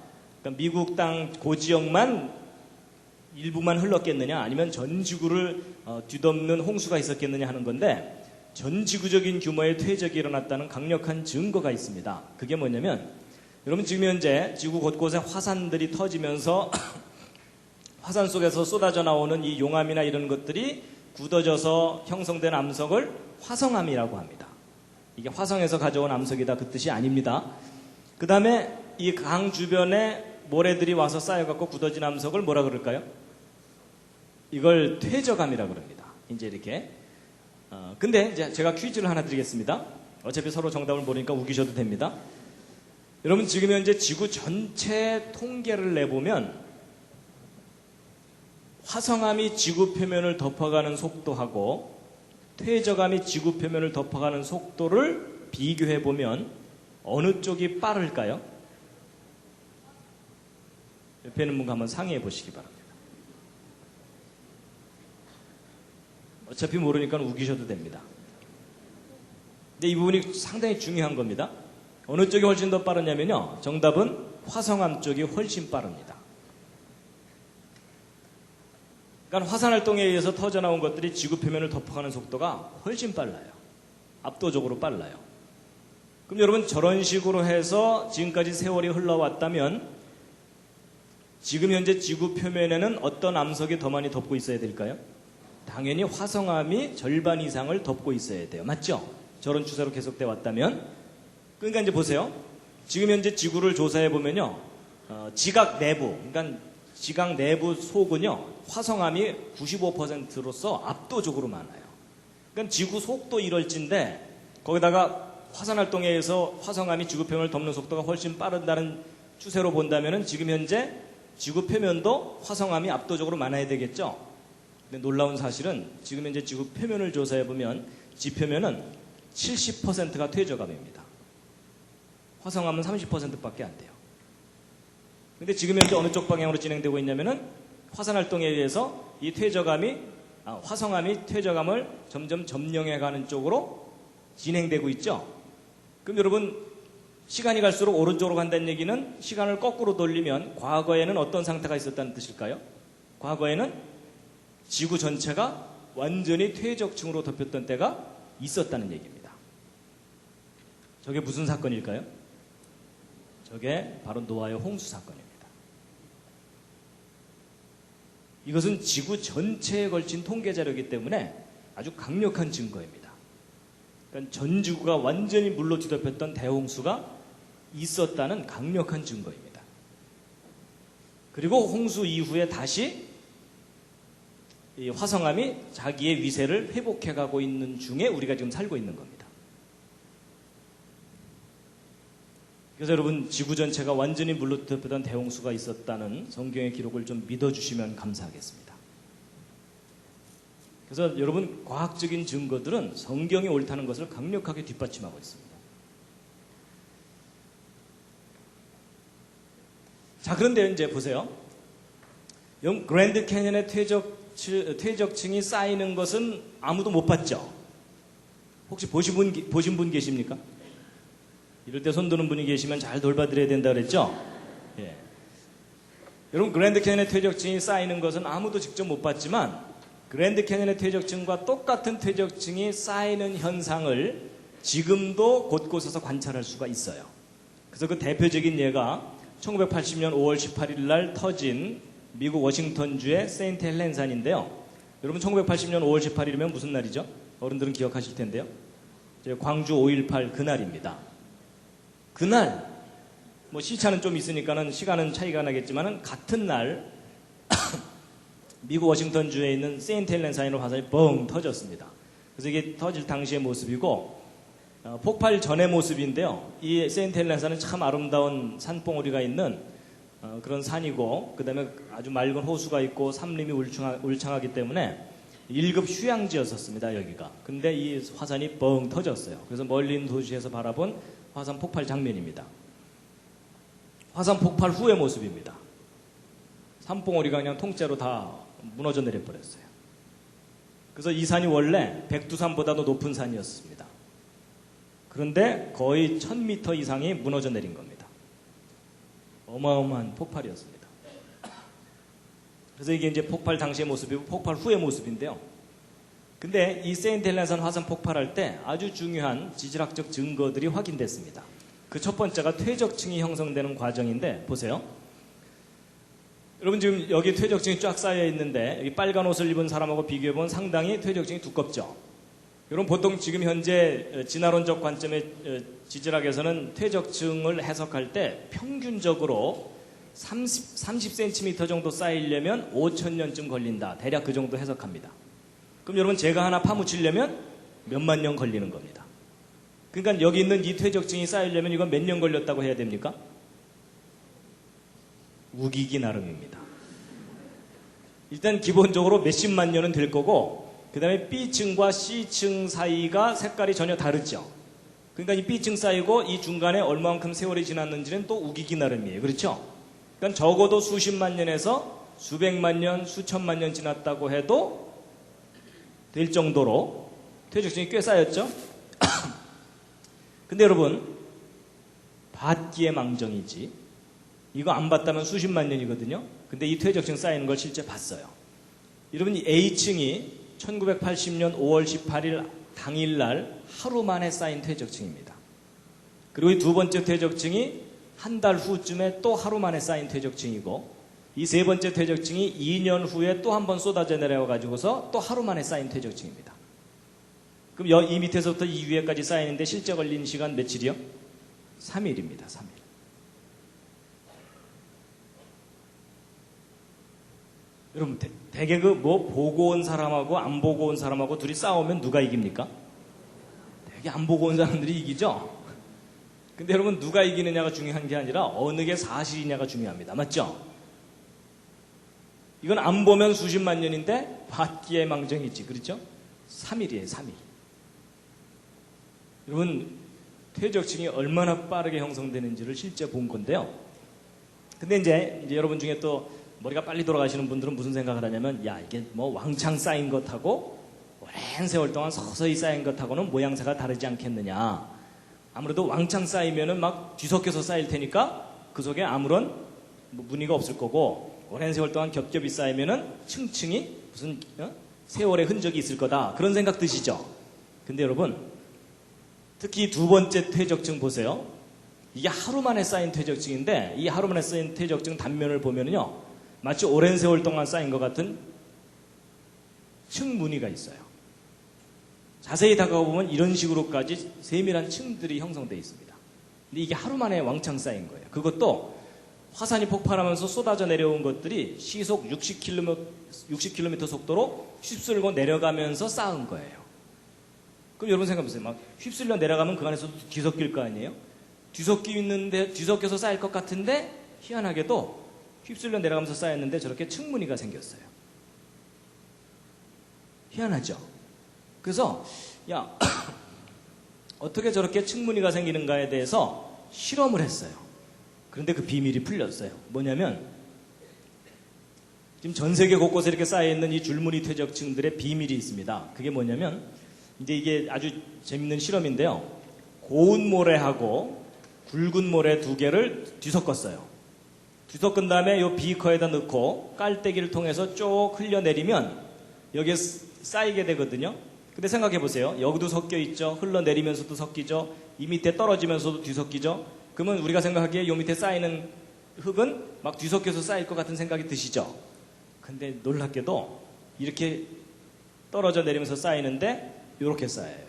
그러니까 미국 땅 고지역만 일부만 흘렀겠느냐, 아니면 전 지구를 뒤덮는 홍수가 있었겠느냐 하는 건데, 전 지구적인 규모의 퇴적이 일어났다는 강력한 증거가 있습니다. 그게 뭐냐면, 여러분 지금 현재 지구 곳곳에 화산들이 터지면서 화산 속에서 쏟아져 나오는 이 용암이나 이런 것들이 굳어져서 형성된 암석을 화성암이라고 합니다. 이게 화성에서 가져온 암석이다 그 뜻이 아닙니다. 그 다음에 이 강 주변에 모래들이 와서 쌓여갖고 굳어진 암석을 뭐라 그럴까요? 이걸 퇴적암이라고 그럽니다. 이제 이렇게. 근데 이제 제가 퀴즈를 하나 드리겠습니다. 어차피 서로 정답을 모르니까 우기셔도 됩니다. 여러분 지금 현재 지구 전체 통계를 내보면 화성암이 지구 표면을 덮어가는 속도하고 퇴적암이 지구 표면을 덮어가는 속도를 비교해보면 어느 쪽이 빠를까요? 옆에 있는 분과 한번 상의해 보시기 바랍니다. 어차피 모르니까 우기셔도 됩니다. 근데 이 부분이 상당히 중요한 겁니다. 어느 쪽이 훨씬 더 빠르냐면요. 정답은 화성암 쪽이 훨씬 빠릅니다. 그러니까 화산활동에 의해서 터져나온 것들이 지구 표면을 덮어가는 속도가 훨씬 빨라요. 압도적으로 빨라요. 그럼 여러분 저런 식으로 해서 지금까지 세월이 흘러왔다면 지금 현재 지구 표면에는 어떤 암석이 더 많이 덮고 있어야 될까요? 당연히 화성암이 절반 이상을 덮고 있어야 돼요. 맞죠? 저런 추세로 계속돼 왔다면. 그러니까 이제 보세요. 지금 현재 지구를 조사해 보면요. 지각 내부, 그러니까 지각 내부 속은요. 화성암이 95%로서 압도적으로 많아요. 그러니까 지구 속도 1월지인데 거기다가 화산활동에 의해서 화성암이 지구 표면을 덮는 속도가 훨씬 빠른다는 추세로 본다면은 지금 현재 지구 표면도 화성암이 압도적으로 많아야 되겠죠. 근데 놀라운 사실은 지금 현재 지구 표면을 조사해 보면 지표면은 70%가 퇴적암입니다. 화성암은 30%밖에 안 돼요. 근데 지금 현재 어느 쪽 방향으로 진행되고 있냐면은 화산활동에 의해서 이 화성암이 퇴적암을 점점 점령해가는 쪽으로 진행되고 있죠. 그럼 여러분 시간이 갈수록 오른쪽으로 간다는 얘기는 시간을 거꾸로 돌리면 과거에는 어떤 상태가 있었다는 뜻일까요? 과거에는 지구 전체가 완전히 퇴적층으로 덮였던 때가 있었다는 얘기입니다. 저게 무슨 사건일까요? 저게 바로 노아의 홍수 사건입니다. 이것은 지구 전체에 걸친 통계 자료이기 때문에 아주 강력한 증거입니다. 그러니까 전 지구가 완전히 물로 뒤덮였던 대홍수가 있었다는 강력한 증거입니다. 그리고 홍수 이후에 다시 이 화성암이 자기의 위세를 회복해가고 있는 중에 우리가 지금 살고 있는 겁니다. 그래서 여러분 지구 전체가 완전히 물로 뒤덮였던 대홍수가 있었다는 성경의 기록을 좀 믿어주시면 감사하겠습니다. 그래서 여러분 과학적인 증거들은 성경이 옳다는 것을 강력하게 뒷받침하고 있습니다. 자, 그런데 이제 보세요. 그랜드 캐니언의 퇴적층이 쌓이는 것은 아무도 못 봤죠? 혹시 보신 분 계십니까? 이럴 때 손 드는 분이 계시면 잘 돌봐드려야 된다 그랬죠? 예. 여러분 그랜드 캐니언의 퇴적층이 쌓이는 것은 아무도 직접 못 봤지만 그랜드 캐니언의 퇴적층과 똑같은 퇴적층이 쌓이는 현상을 지금도 곳곳에서 관찰할 수가 있어요. 그래서 그 대표적인 예가 1980년 5월 18일 날 터진 미국 워싱턴주의 세인트 헬렌 산인데요. 여러분 1980년 5월 18일이면 무슨 날이죠? 어른들은 기억하실 텐데요. 광주 5.18 그날입니다. 그날 뭐 시차는 좀 있으니까는 시간은 차이가 나겠지만은 같은 날 미국 워싱턴주에 있는 세인트 헬렌 산으로 화산이 뻥 터졌습니다. 그래서 이게 터질 당시의 모습이고 폭발 전의 모습인데요. 이 세인트 헬렌사는 참 아름다운 산봉우리가 있는 그런 산이고, 그 다음에 아주 맑은 호수가 있고 산림이 울창하기 때문에 1급 휴양지였었습니다, 여기가. 근데 이 화산이 뻥 터졌어요. 그래서 멀리 있는 도시에서 바라본 화산 폭발 장면입니다. 화산 폭발 후의 모습입니다. 산봉우리가 그냥 통째로 다 무너져 내려버렸어요. 그래서 이 산이 원래 백두산보다도 높은 산이었습니다. 그런데 거의 1000m 이상이 무너져 내린 겁니다. 어마어마한 폭발이었습니다. 그래서 이게 이제 폭발 당시의 모습이고 폭발 후의 모습인데요. 근데 이 세인트 헬렌산 화산 폭발할 때 아주 중요한 지질학적 증거들이 확인됐습니다. 그 첫 번째가 퇴적층이 형성되는 과정인데, 보세요. 여러분 지금 여기 퇴적층이 쫙 쌓여 있는데, 여기 빨간 옷을 입은 사람하고 비교해보면 상당히 퇴적층이 두껍죠. 여러분 보통 지금 현재 진화론적 관점의 지질학에서는 퇴적층을 해석할 때 평균적으로 30cm 정도 쌓이려면 5000년쯤 걸린다. 대략 그 정도 해석합니다. 그럼 여러분 제가 하나 파묻히려면 몇만 년 걸리는 겁니다. 그러니까 여기 있는 이 퇴적층이 쌓이려면 이건 몇 년 걸렸다고 해야 됩니까? 우기기 나름입니다. 일단 기본적으로 몇십만 년은 될 거고, 그 다음에 B층과 C층 사이가 색깔이 전혀 다르죠. 그러니까 이 B층 사이고 이 중간에 얼마만큼 세월이 지났는지는 또 우기기 나름이에요. 그렇죠? 그러니까 적어도 수십만 년에서 수백만 년, 수천만 년 지났다고 해도 될 정도로 퇴적층이 꽤 쌓였죠? 근데 여러분, 받기의 망정이지. 이거 안 봤다면 수십만 년이거든요. 근데 이 퇴적층 쌓이는 걸 실제 봤어요. 여러분, 이 A층이 1980년 5월 18일 당일날 하루 만에 쌓인 퇴적층입니다. 그리고 이 두 번째 퇴적층이 한 달 후쯤에 또 하루 만에 쌓인 퇴적층이고, 이 세 번째 퇴적층이 2년 후에 또 한 번 쏟아져 내려가지고서 또 하루 만에 쌓인 퇴적층입니다. 그럼 이 밑에서부터 이 위에까지 쌓이는데 실제 걸린 시간 며칠이요? 3일입니다. 3일. 여러분, 대개 보고 온 사람하고 안 보고 온 사람하고 둘이 싸우면 누가 이깁니까? 대개 안 보고 온 사람들이 이기죠? 근데 여러분, 누가 이기느냐가 중요한 게 아니라 어느 게 사실이냐가 중요합니다. 맞죠? 이건 안 보면 수십만 년인데 받기의 망정이지. 그렇죠? 3일이에요, 3일. 여러분, 퇴적층이 얼마나 빠르게 형성되는지를 실제 본 건데요. 근데 이제 여러분 중에 또 머리가 빨리 돌아가시는 분들은 무슨 생각을 하냐면, 야, 이게 뭐 왕창 쌓인 것하고 오랜 세월 동안 서서히 쌓인 것하고는 모양새가 다르지 않겠느냐. 아무래도 왕창 쌓이면은 막 뒤섞여서 쌓일 테니까 그 속에 아무런 무늬가 없을 거고, 오랜 세월 동안 겹겹이 쌓이면은 층층이 무슨 세월의 흔적이 있을 거다. 그런 생각 드시죠? 근데 여러분, 특히 두 번째 퇴적층 보세요. 이게 하루 만에 쌓인 퇴적층인데, 이 하루 만에 쌓인 퇴적층 단면을 보면요, 마치 오랜 세월 동안 쌓인 것 같은 층 무늬가 있어요. 자세히 다가가보면 이런 식으로까지 세밀한 층들이 형성되어 있습니다. 근데 이게 하루 만에 왕창 쌓인 거예요. 그것도 화산이 폭발하면서 쏟아져 내려온 것들이 시속 60km 속도로 휩쓸고 내려가면서 쌓은 거예요. 그럼 여러분 생각해보세요. 막 휩쓸려 내려가면 그 안에서도 뒤섞일 거 아니에요? 뒤섞여서 쌓일 것 같은데 희한하게도 휩쓸려 내려가면서 쌓였는데 저렇게 층무늬가 생겼어요. 희한하죠? 그래서 야, 어떻게 저렇게 층무늬가 생기는가에 대해서 실험을 했어요. 그런데 그 비밀이 풀렸어요. 뭐냐면, 지금 전 세계 곳곳에 이렇게 쌓여있는 이 줄무늬 퇴적층들의 비밀이 있습니다. 그게 뭐냐면, 이제 이게 아주 재밌는 실험인데요. 고운 모래하고 굵은 모래 두 개를 뒤섞었어요. 뒤섞은 다음에 이 비커에다 넣고 깔때기를 통해서 쭉 흘려내리면 여기에 쌓이게 되거든요. 근데 생각해 보세요. 여기도 섞여 있죠. 흘러내리면서도 섞이죠. 이 밑에 떨어지면서도 뒤섞이죠. 그러면 우리가 생각하기에 이 밑에 쌓이는 흙은 막 뒤섞여서 쌓일 것 같은 생각이 드시죠. 근데 놀랍게도 이렇게 떨어져 내리면서 쌓이는데 이렇게 쌓여요.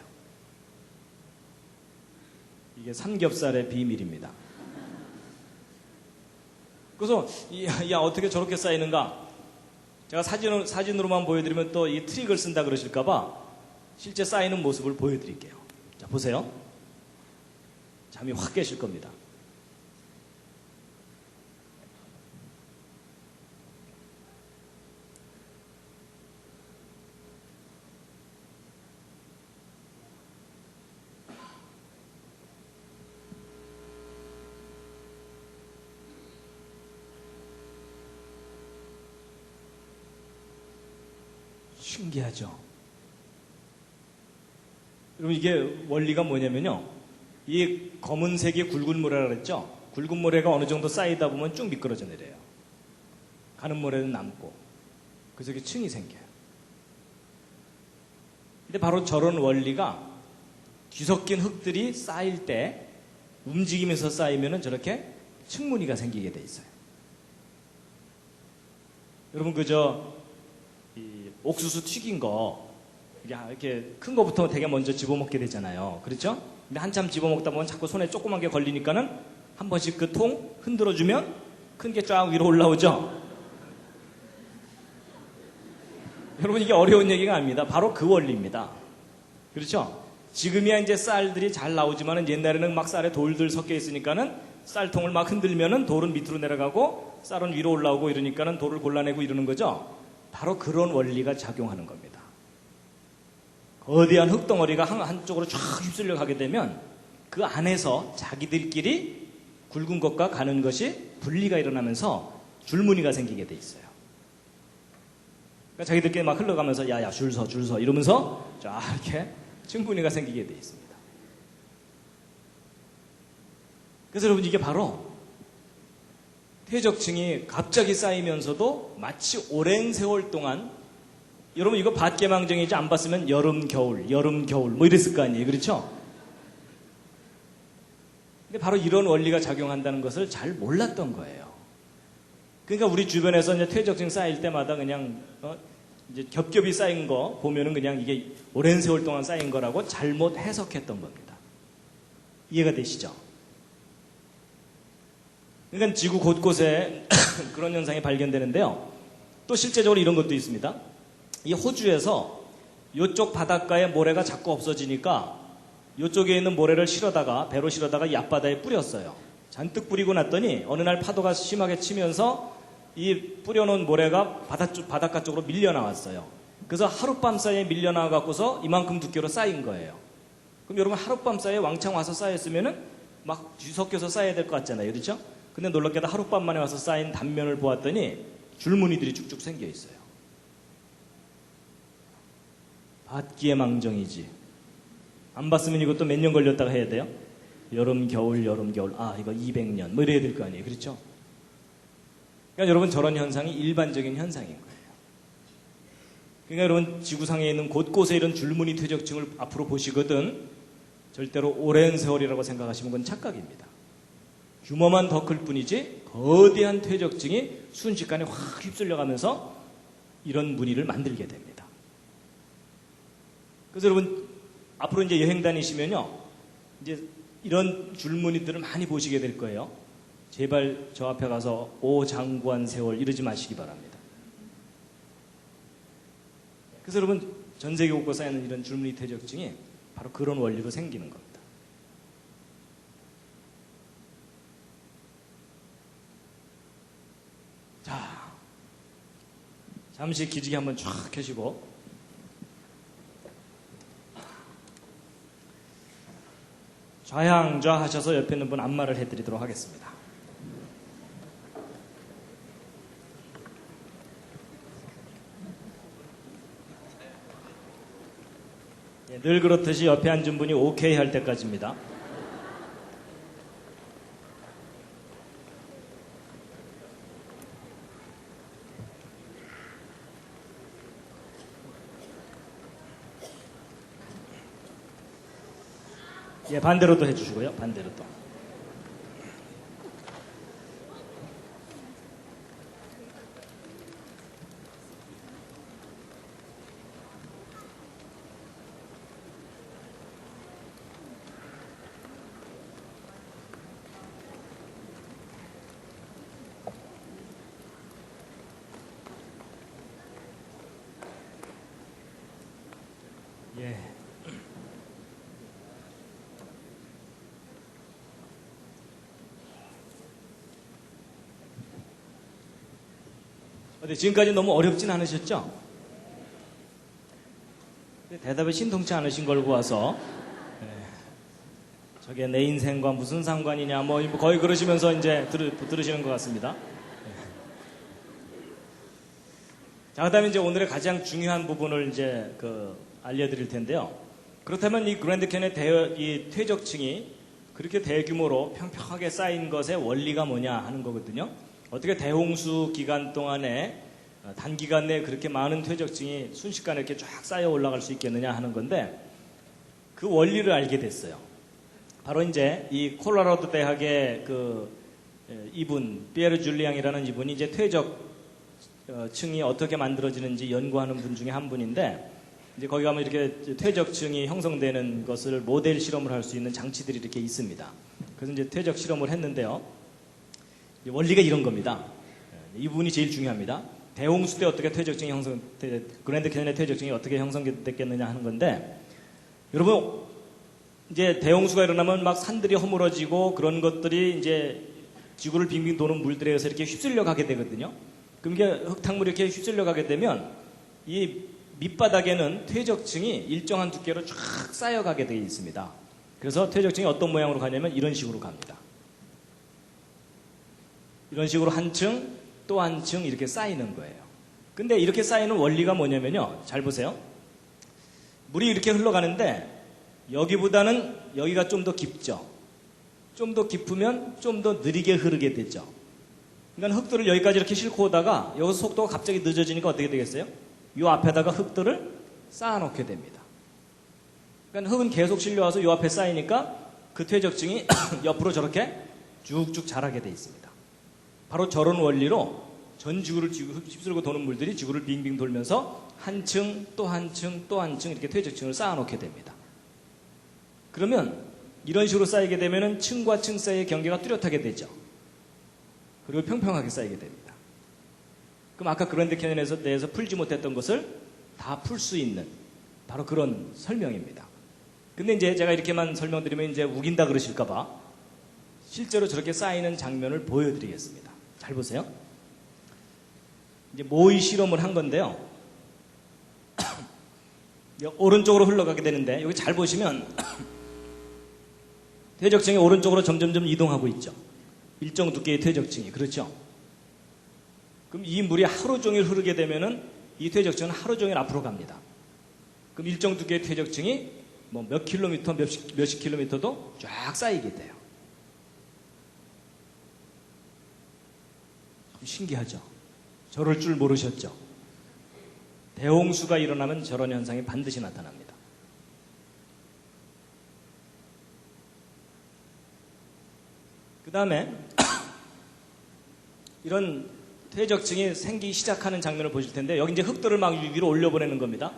이게 삼겹살의 비밀입니다. 그래서 야 어떻게 저렇게 쌓이는가? 제가 사진으로만 보여드리면 또 이 트릭을 쓴다 그러실까봐 실제 쌓이는 모습을 보여드릴게요. 자, 보세요. 잠이 확 깨실 겁니다. 신기하죠? 여러분 이게 원리가 뭐냐면요. 이 검은색이 굵은 모래라 그랬죠? 굵은 모래가 어느 정도 쌓이다 보면 쭉 미끄러져 내려요. 가는 모래는 남고. 그래서 이게 층이 생겨요. 근데 바로 저런 원리가 뒤섞인 흙들이 쌓일 때 움직이면서 쌓이면은 저렇게 층무늬가 생기게 돼 있어요. 여러분 그저 옥수수 튀긴 거 이렇게 큰 거부터 되게 먼저 집어먹게 되잖아요. 그렇죠? 근데 한참 집어먹다 보면 자꾸 손에 조그만 게 걸리니까는 한 번씩 그 통 흔들어주면 큰 게 쫙 위로 올라오죠? 여러분 이게 어려운 얘기가 아닙니다. 바로 그 원리입니다. 그렇죠? 지금이야 이제 쌀들이 잘 나오지만은 옛날에는 막 쌀에 돌들 섞여 있으니까는 쌀통을 막 흔들면은 돌은 밑으로 내려가고 쌀은 위로 올라오고 이러니까는 돌을 골라내고 이러는 거죠? 바로 그런 원리가 작용하는 겁니다. 거대한 흙덩어리가 한쪽으로 쫙 휩쓸려 가게 되면 그 안에서 자기들끼리 굵은 것과 가는 것이 분리가 일어나면서 줄무늬가 생기게 돼 있어요. 그러니까 자기들끼리 막 흘러가면서 야야 줄 서 이러면서 쫙 이렇게 층무늬가 생기게 돼 있습니다. 그래서 여러분 이게 바로 퇴적층이 갑자기 쌓이면서도 마치 오랜 세월 동안 여러분 이거 밭개망정이지 안 봤으면 여름 겨울 뭐 이랬을 거 아니에요. 그렇죠? 근데 바로 이런 원리가 작용한다는 것을 잘 몰랐던 거예요. 그러니까 우리 주변에서 이제 퇴적층 쌓일 때마다 그냥 이제 겹겹이 쌓인 거 보면은 그냥 이게 오랜 세월 동안 쌓인 거라고 잘못 해석했던 겁니다. 이해가 되시죠? 그러니까 지구 곳곳에 그런 현상이 발견되는데요. 또 실제적으로 이런 것도 있습니다. 이 호주에서 이쪽 바닷가에 모래가 자꾸 없어지니까 이쪽에 있는 모래를 배로 실어다가 이 앞바다에 뿌렸어요. 잔뜩 뿌리고 났더니 어느 날 파도가 심하게 치면서 이 뿌려놓은 모래가 바닷가 쪽으로 밀려 나왔어요. 그래서 하룻밤 사이에 밀려 나와 갖고서 이만큼 두께로 쌓인 거예요. 그럼 여러분 하룻밤 사이에 왕창 와서 쌓였으면은 막 뒤섞여서 쌓여야 될 것 같잖아요. 그렇죠? 근데 놀랍게도 하룻밤 만에 와서 쌓인 단면을 보았더니 줄무늬들이 쭉쭉 생겨 있어요. 밭기의 망정이지. 안 봤으면 이것도 몇 년 걸렸다가 해야 돼요? 여름, 겨울. 아, 이거 200년. 뭐 이래야 될 거 아니에요. 그렇죠? 그러니까 여러분 저런 현상이 일반적인 현상인 거예요. 그러니까 여러분 지구상에 있는 곳곳에 이런 줄무늬 퇴적층을 앞으로 보시거든 절대로 오랜 세월이라고 생각하시면 그건 착각입니다. 규모만 더 클 뿐이지 거대한 퇴적층이 순식간에 확 휩쓸려가면서 이런 무늬를 만들게 됩니다. 그래서 여러분 앞으로 이제 여행 다니시면요 이제 이런 줄무늬들을 많이 보시게 될 거예요. 제발 저 앞에 가서 오 장구한 세월 이러지 마시기 바랍니다. 그래서 여러분 전 세계 곳곳에 있는 이런 줄무늬 퇴적층이 바로 그런 원리로 생기는 겁니다. 자, 잠시 기지개 한번 쫙 켜시고 좌양좌 하셔서 옆에 있는 분 안마를 해드리도록 하겠습니다. 늘 그렇듯이 옆에 앉은 분이 오케이 할 때까지입니다. 예, 반대로도 해주시고요. 반대로 또. 예. 지금까지 너무 어렵진 않으셨죠? 대답이 신통치 않으신 걸 보아서 저게 내 인생과 무슨 상관이냐 뭐 거의 그러시면서 이제 들으시는 것 같습니다. 자, 그다음에 이제 오늘의 가장 중요한 부분을 이제 알려드릴 텐데요. 그렇다면 이 그랜드 캐니언의 이 퇴적층이 그렇게 대규모로 평평하게 쌓인 것의 원리가 뭐냐 하는 거거든요. 어떻게 대홍수 기간 동안에 단기간 내에 그렇게 많은 퇴적층이 순식간에 이렇게 쫙 쌓여 올라갈 수 있겠느냐 하는 건데 그 원리를 알게 됐어요. 바로 이제 이 콜로라도 대학의 이분 피에르 줄리앙이라는 이분이 이제 퇴적층이 어떻게 만들어지는지 연구하는 분 중에 한 분인데 이제 거기 가면 이렇게 퇴적층이 형성되는 것을 모델 실험을 할 수 있는 장치들이 이렇게 있습니다. 그래서 이제 퇴적 실험을 했는데요. 원리가 이런 겁니다. 이 부분이 제일 중요합니다. 대홍수 때 어떻게 퇴적층이 그랜드 캐니언의 퇴적층이 어떻게 형성됐겠느냐 하는 건데, 여러분, 이제 대홍수가 일어나면 막 산들이 허물어지고 그런 것들이 이제 지구를 빙빙 도는 물들에 의해서 이렇게 휩쓸려 가게 되거든요. 그럼 이게 흙탕물이 이렇게 휩쓸려 가게 되면 이 밑바닥에는 퇴적층이 일정한 두께로 쫙 쌓여가게 되어 있습니다. 그래서 퇴적층이 어떤 모양으로 가냐면 이런 식으로 갑니다. 이런 식으로 한 층, 또 한 층 이렇게 쌓이는 거예요. 근데 이렇게 쌓이는 원리가 뭐냐면요. 잘 보세요. 물이 이렇게 흘러가는데 여기보다는 여기가 좀 더 깊죠. 좀 더 깊으면 좀 더 느리게 흐르게 되죠. 그러니까 흙들을 여기까지 이렇게 싣고 오다가 여기서 속도가 갑자기 늦어지니까 어떻게 되겠어요? 이 앞에다가 흙들을 쌓아놓게 됩니다. 그러니까 흙은 계속 실려와서 이 앞에 쌓이니까 그 퇴적층이 옆으로 저렇게 쭉쭉 자라게 돼 있습니다. 바로 저런 원리로 전 지구를 휩쓸고 도는 물들이 지구를 빙빙 돌면서 한 층, 또 한 층, 또 한 층 이렇게 퇴적층을 쌓아놓게 됩니다. 그러면 이런 식으로 쌓이게 되면은 층과 층 사이의 경계가 뚜렷하게 되죠. 그리고 평평하게 쌓이게 됩니다. 그럼 아까 그랜드 캐니언에서 대해서 풀지 못했던 것을 다 풀 수 있는 바로 그런 설명입니다. 근데 이제 제가 이렇게만 설명드리면 이제 우긴다 그러실까봐 실제로 저렇게 쌓이는 장면을 보여드리겠습니다. 잘 보세요. 이제 모의 실험을 한 건데요. 오른쪽으로 흘러가게 되는데 여기 잘 보시면 퇴적층이 오른쪽으로 점점점 이동하고 있죠. 일정 두께의 퇴적층이. 그렇죠? 그럼 이 물이 하루 종일 흐르게 되면은 이 퇴적층은 하루 종일 앞으로 갑니다. 그럼 일정 두께의 퇴적층이 뭐 몇 킬로미터, 몇십 킬로미터도 쫙 쌓이게 돼요. 신기하죠? 저럴 줄 모르셨죠? 대홍수가 일어나면 저런 현상이 반드시 나타납니다. 그 다음에 이런 퇴적층이 생기기 시작하는 장면을 보실 텐데 여기 이제 흙들을 막 위로 올려보내는 겁니다.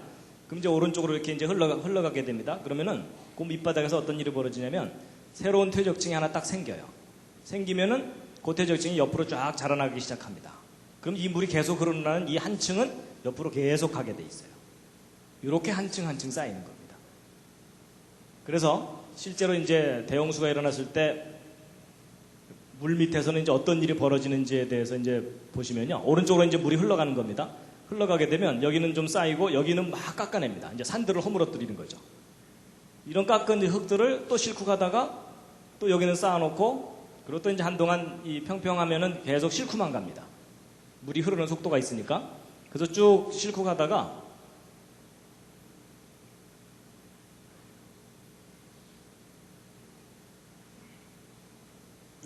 그럼 이제 오른쪽으로 이렇게 이제 흘러가게 됩니다. 그러면은 그 밑바닥에서 어떤 일이 벌어지냐면 새로운 퇴적층이 하나 딱 생겨요. 생기면은 그 퇴적층이 옆으로 쫙 자라나기 시작합니다. 그럼 이 물이 계속 흐르는 이 한 층은 옆으로 계속 가게 돼 있어요. 이렇게 한 층 한 층 쌓이는 겁니다. 그래서 실제로 이제 대홍수가 일어났을 때 물 밑에서는 이제 어떤 일이 벌어지는지에 대해서 이제 보시면요. 오른쪽으로 이제 물이 흘러가는 겁니다. 흘러가게 되면 여기는 좀 쌓이고 여기는 막 깎아냅니다. 이제 산들을 허물어뜨리는 거죠. 이런 깎은 흙들을 또 싣고 가다가 또 여기는 쌓아놓고 그리고 또 이제 한동안 이 평평하면은 계속 싣고만 갑니다. 물이 흐르는 속도가 있으니까. 그래서 쭉 싣고 가다가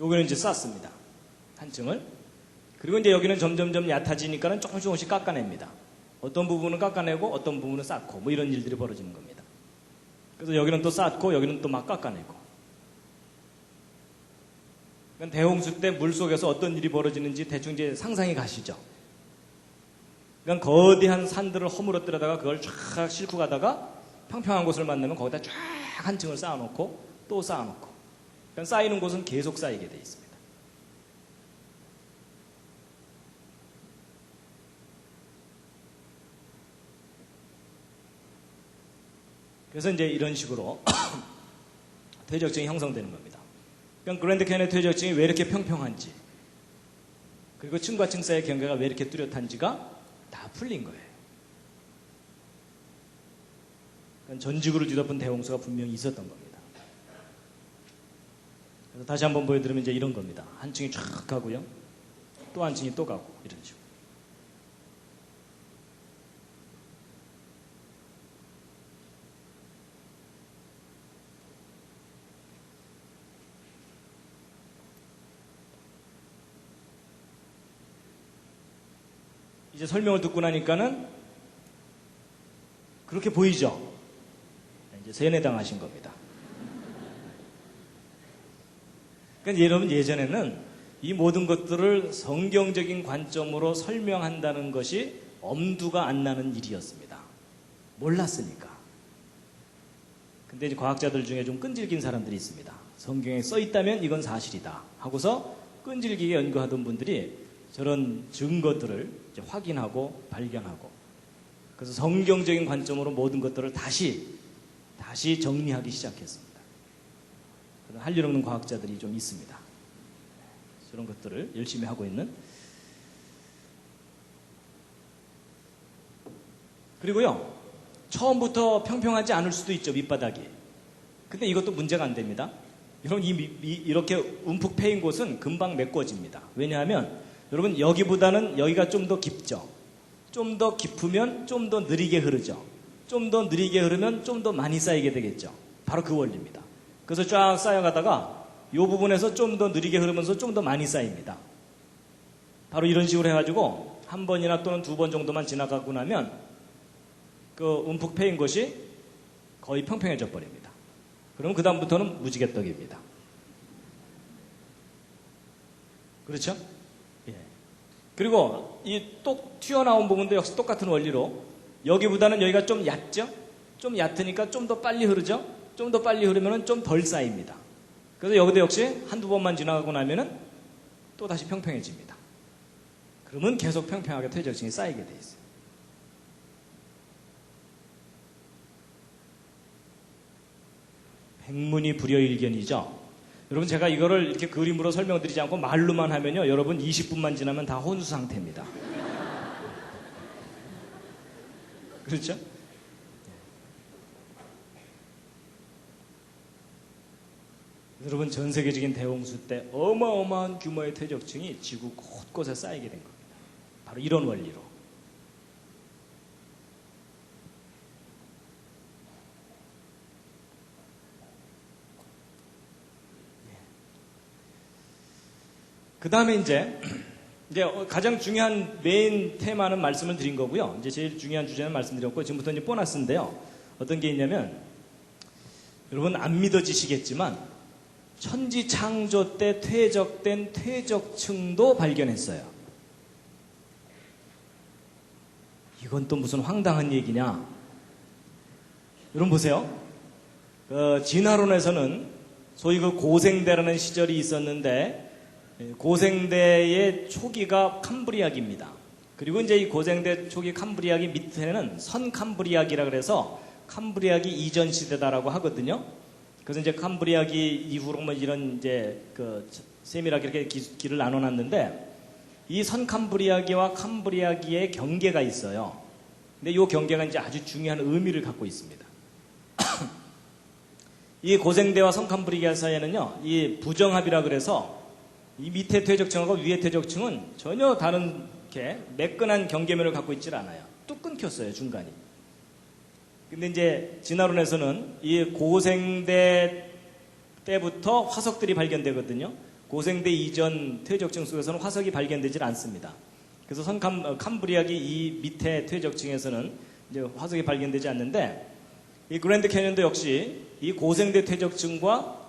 여기는 이제 쌓습니다. 한 층을. 그리고 이제 여기는 점점점 얕아지니까는 조금씩 깎아냅니다. 어떤 부분은 깎아내고 어떤 부분은 쌓고 뭐 이런 일들이 벌어지는 겁니다. 그래서 여기는 또 쌓고 여기는 또 막 깎아내고. 그러니까 대홍수 때 물속에서 어떤 일이 벌어지는지 대충 이제 상상이 가시죠. 그러니까 거대한 산들을 허물어뜨려다가 그걸 쫙 싣고 가다가 평평한 곳을 만나면 거기다 쫙 한 층을 쌓아놓고 또 쌓아놓고. 그러니까 쌓이는 곳은 계속 쌓이게 돼 있습니다. 그래서 이제 이런 식으로 퇴적층이 형성되는 겁니다. 그러니까 그랜드 캐니언 퇴적층이 왜 이렇게 평평한지 그리고 층과 층 사이의 경계가 왜 이렇게 뚜렷한지가 다 풀린 거예요. 그러니까 전지구를 뒤덮은 대홍수가 분명히 있었던 겁니다. 그래서 다시 한번 보여드리면 이제 이런 겁니다. 한 층이 쫙 가고요. 또 한 층이 또 가고 이런 식으로. 이제 설명을 듣고 나니까는 그렇게 보이죠? 이제 세뇌당하신 겁니다. 그러니까 여러분 예전에는 이 모든 것들을 성경적인 관점으로 설명한다는 것이 엄두가 안 나는 일이었습니다. 몰랐으니까. 근데 이제 과학자들 중에 좀 끈질긴 사람들이 있습니다. 성경에 써 있다면 이건 사실이다 하고서 끈질기게 연구하던 분들이 저런 증거들을 이제 확인하고 발견하고 그래서 성경적인 관점으로 모든 것들을 다시 정리하기 시작했습니다. 할 일 없는 과학자들이 좀 있습니다. 저런 것들을 열심히 하고 있는. 그리고요, 처음부터 평평하지 않을 수도 있죠, 밑바닥이. 근데 이것도 문제가 안 됩니다. 여러분, 이렇게 움푹 패인 곳은 금방 메꿔집니다. 왜냐하면 여러분 여기보다는 여기가 좀 더 깊죠. 좀 더 깊으면 좀 더 느리게 흐르죠. 좀 더 느리게 흐르면 좀 더 많이 쌓이게 되겠죠. 바로 그 원리입니다. 그래서 쫙 쌓여가다가 이 부분에서 좀 더 느리게 흐르면서 좀 더 많이 쌓입니다. 바로 이런 식으로 해가지고 한 번이나 또는 두 번 정도만 지나가고 나면 그 움푹 패인 것이 거의 평평해져 버립니다. 그러면 그 다음부터는 무지개떡입니다. 그렇죠? 그리고 이 똑 튀어나온 부분도 역시 똑같은 원리로 여기보다는 여기가 좀 얕죠? 좀 얕으니까 좀 더 빨리 흐르죠? 좀 더 빨리 흐르면 좀 덜 쌓입니다. 그래서 여기도 역시 한두 번만 지나가고 나면은 또 다시 평평해집니다. 그러면 계속 평평하게 퇴적층이 쌓이게 돼 있어요. 백문이 불여일견이죠? 여러분 제가 이거를 이렇게 그림으로 설명드리지 않고 말로만 하면요 여러분 20분만 지나면 다 혼수 상태입니다. 그렇죠? 여러분 전 세계적인 대홍수 때 어마어마한 규모의 퇴적층이 지구 곳곳에 쌓이게 된 겁니다. 바로 이런 원리로. 그 다음에 이제 가장 중요한 메인 테마는 말씀을 드린 거고요. 이제 제일 중요한 주제는 말씀드렸고, 지금부터 이제 보너스인데요. 어떤 게 있냐면, 여러분 안 믿어지시겠지만, 천지 창조 때 퇴적된 퇴적층도 발견했어요. 이건 또 무슨 황당한 얘기냐? 여러분 보세요. 진화론에서는 소위 그 고생대라는 시절이 있었는데, 고생대의 초기가 캄브리아기입니다. 그리고 이제 이 고생대 초기 캄브리아기 밑에는 선캄브리아기라 그래서 캄브리아기 이전 시대다라고 하거든요. 그래서 이제 캄브리아기 이후로 뭐 이런 이제 그 세밀하게 이렇게 길을 나눠놨는데 이 선캄브리아기와 캄브리아기의 경계가 있어요. 근데 이 경계가 이제 아주 중요한 의미를 갖고 있습니다. 이 고생대와 선캄브리아기 사이에는요, 이 부정합이라 그래서 이 밑에 퇴적층하고 위에 퇴적층은 전혀 다른 이렇게 매끈한 경계면을 갖고 있질 않아요. 뚝 끊겼어요, 중간이. 근데 이제 진화론에서는 이 고생대 때부터 화석들이 발견되거든요. 고생대 이전 퇴적층 속에서는 화석이 발견되질 않습니다. 그래서 캄브리아기 이 밑에 퇴적층에서는 이제 화석이 발견되지 않는데 이 그랜드 캐년도 역시 이 고생대 퇴적층과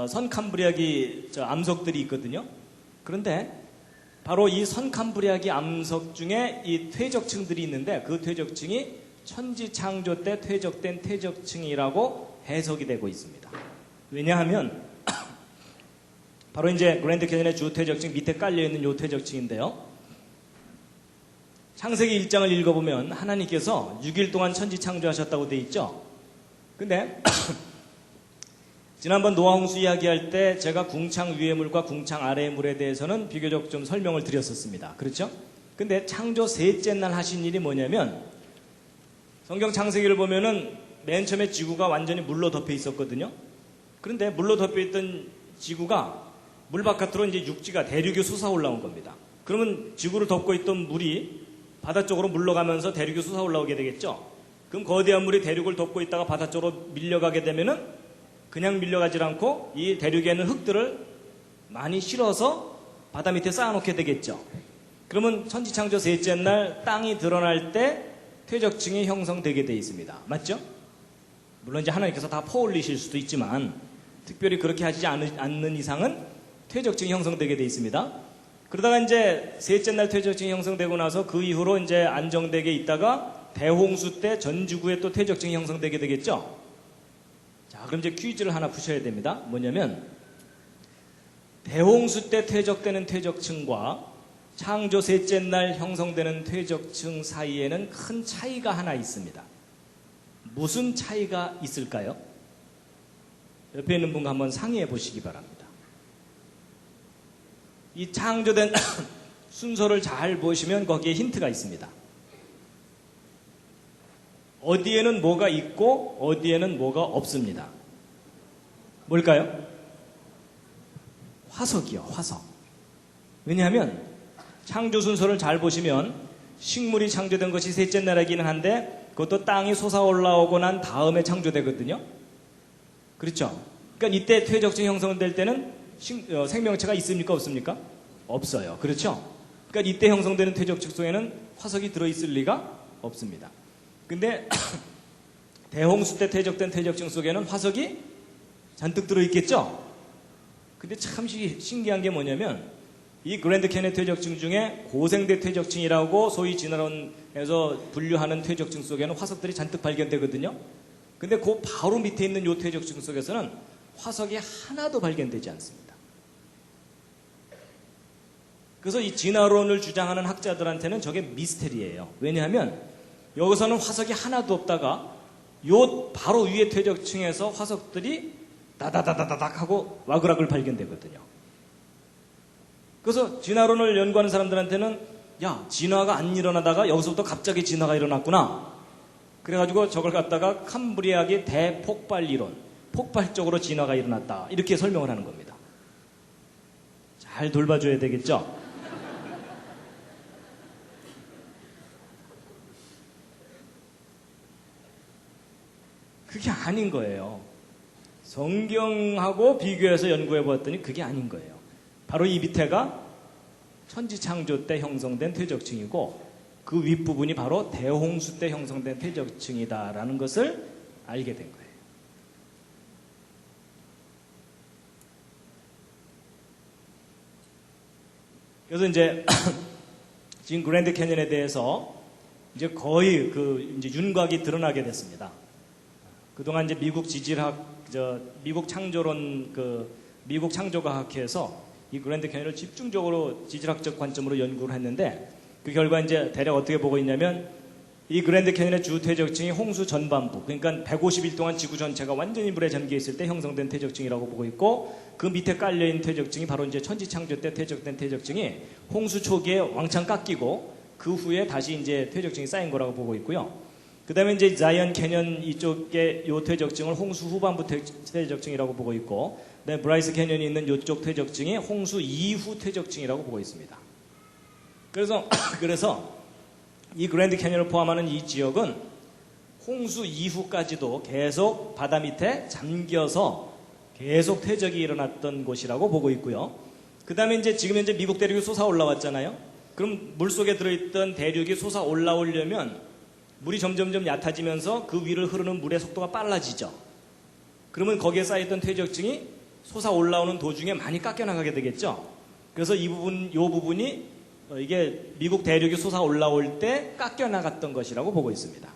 선캄브리아기 암석들이 있거든요. 그런데 바로 이 선캄브리아기 암석 중에 이 퇴적층들이 있는데 그 퇴적층이 천지 창조 때 퇴적된 퇴적층이라고 해석이 되고 있습니다. 왜냐하면 바로 이제 그랜드 캐년의 주 퇴적층 밑에 깔려있는 이 퇴적층인데요. 창세기 1장을 읽어보면 하나님께서 6일 동안 천지 창조하셨다고 돼 있죠. 근데 지난번 노아홍수 이야기할 때 제가 궁창 위의 물과 궁창 아래의 물에 대해서는 비교적 좀 설명을 드렸었습니다. 그렇죠? 근데 창조 셋째 날 하신 일이 뭐냐면 성경 창세기를 보면은 맨 처음에 지구가 완전히 물로 덮여 있었거든요. 그런데 물로 덮여 있던 지구가 물 바깥으로 이제 육지가 대륙이 솟아 올라온 겁니다. 그러면 지구를 덮고 있던 물이 바다 쪽으로 물러가면서 대륙이 솟아 올라오게 되겠죠. 그럼 거대한 물이 대륙을 덮고 있다가 바다 쪽으로 밀려가게 되면은 그냥 밀려가지 않고 이 대륙에 있는 흙들을 많이 실어서 바다 밑에 쌓아놓게 되겠죠. 그러면 천지창조 셋째 날 땅이 드러날 때 퇴적층이 형성되게 되어 있습니다. 맞죠? 물론 이제 하나님께서 다 퍼올리실 수도 있지만 특별히 그렇게 하지 않는 이상은 퇴적층이 형성되게 되어 있습니다. 그러다가 이제 셋째 날 퇴적층이 형성되고 나서 그 이후로 이제 안정되게 있다가 대홍수 때 전 지구에 또 퇴적층이 형성되게 되겠죠. 자, 그럼 이제 퀴즈를 하나 푸셔야 됩니다. 뭐냐면 대홍수 때 퇴적되는 퇴적층과 창조 셋째 날 형성되는 퇴적층 사이에는 큰 차이가 하나 있습니다. 무슨 차이가 있을까요? 옆에 있는 분과 한번 상의해 보시기 바랍니다. 이 창조된 순서를 잘 보시면 거기에 힌트가 있습니다. 어디에는 뭐가 있고 어디에는 뭐가 없습니다. 뭘까요? 화석이요, 화석. 왜냐하면 창조 순서를 잘 보시면 식물이 창조된 것이 셋째 날이기는 한데 그것도 땅이 솟아 올라오고 난 다음에 창조되거든요. 그렇죠? 그러니까 이때 퇴적층 형성될 때는 생명체가 있습니까? 없습니까? 없어요. 그렇죠? 그러니까 이때 형성되는 퇴적층 속에는 화석이 들어있을 리가 없습니다. 근데 대홍수 때 퇴적된 퇴적층 속에는 화석이 잔뜩 들어있겠죠? 근데 참 신기한 게 뭐냐면 이 그랜드 캐니언 퇴적층 중에 고생대 퇴적층이라고 소위 진화론에서 분류하는 퇴적층 속에는 화석들이 잔뜩 발견되거든요. 근데 그 바로 밑에 있는 이 퇴적층 속에서는 화석이 하나도 발견되지 않습니다. 그래서 이 진화론을 주장하는 학자들한테는 저게 미스테리예요. 왜냐하면 여기서는 화석이 하나도 없다가 요 바로 위에 퇴적층에서 화석들이 다다다다닥 하고 와그락을 발견되거든요. 그래서 진화론을 연구하는 사람들한테는 야, 진화가 안 일어나다가 여기서부터 갑자기 진화가 일어났구나. 그래가지고 저걸 갖다가 캄브리아의 대폭발 이론, 폭발적으로 진화가 일어났다. 이렇게 설명을 하는 겁니다. 잘 돌봐줘야 되겠죠? 그게 아닌 거예요. 성경하고 비교해서 연구해 보았더니 그게 아닌 거예요. 바로 이 밑에가 천지창조 때 형성된 퇴적층이고 그 윗부분이 바로 대홍수 때 형성된 퇴적층이다라는 것을 알게 된 거예요. 그래서 이제 지금 그랜드 캐니언에 대해서 이제 거의 이제 윤곽이 드러나게 됐습니다. 그동안 이제 미국 지질학, 미국 창조론, 미국 창조과학회에서 이 그랜드 캐니언을 집중적으로 지질학적 관점으로 연구를 했는데 그 결과 이제 대략 어떻게 보고 있냐면 이 그랜드 캐니언의 주 퇴적층이 홍수 전반부, 그러니까 150일 동안 지구 전체가 완전히 물에 잠겨 있을 때 형성된 퇴적층이라고 보고 있고 그 밑에 깔려있는 퇴적층이 바로 이제 천지창조 때 퇴적된 퇴적층이 홍수 초기에 왕창 깎이고 그 후에 다시 이제 퇴적층이 쌓인 거라고 보고 있고요. 그 다음에 이제 자이언 캐년 이쪽에 요 퇴적층을 홍수 후반부 퇴적층이라고 보고 있고, 그다음에 브라이스 캐년이 있는 이쪽 퇴적층이 홍수 이후 퇴적층이라고 보고 있습니다. 그래서 이 그랜드 캐년을 포함하는 이 지역은 홍수 이후까지도 계속 바다 밑에 잠겨서 계속 퇴적이 일어났던 곳이라고 보고 있고요. 그 다음에 이제 지금 현재 미국 대륙이 솟아 올라왔잖아요. 그럼 물속에 들어있던 대륙이 솟아 올라오려면 물이 점점점 얕아지면서 그 위를 흐르는 물의 속도가 빨라지죠. 그러면 거기에 쌓였던 퇴적층이 솟아 올라오는 도중에 많이 깎여나가게 되겠죠. 그래서 이 부분이 이게 미국 대륙이 솟아 올라올 때 깎여나갔던 것이라고 보고 있습니다.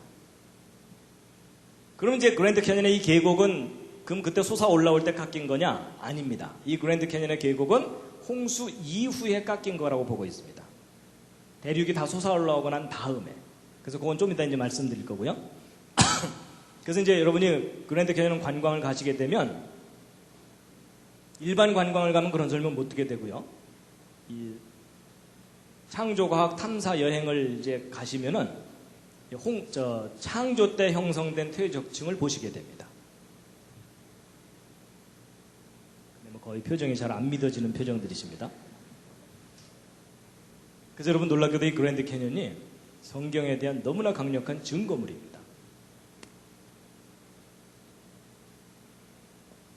그럼 이제 그랜드 캐니언의 이 계곡은 그럼 그때 솟아 올라올 때 깎인 거냐? 아닙니다. 이 그랜드 캐니언의 계곡은 홍수 이후에 깎인 거라고 보고 있습니다. 대륙이 다 솟아 올라오고 난 다음에. 그래서 그건 좀 이따 이제 말씀드릴 거고요. 그래서 이제 여러분이 그랜드 캐니언 관광을 가시게 되면 일반 관광을 가면 그런 설명 못 듣게 되고요. 이 창조과학 탐사 여행을 이제 가시면은 창조 때 형성된 퇴적층을 보시게 됩니다. 거의 표정이 잘 안 믿어지는 표정들이십니다. 그래서 여러분 놀랍게도 이 그랜드 캐년이 성경에 대한 너무나 강력한 증거물입니다.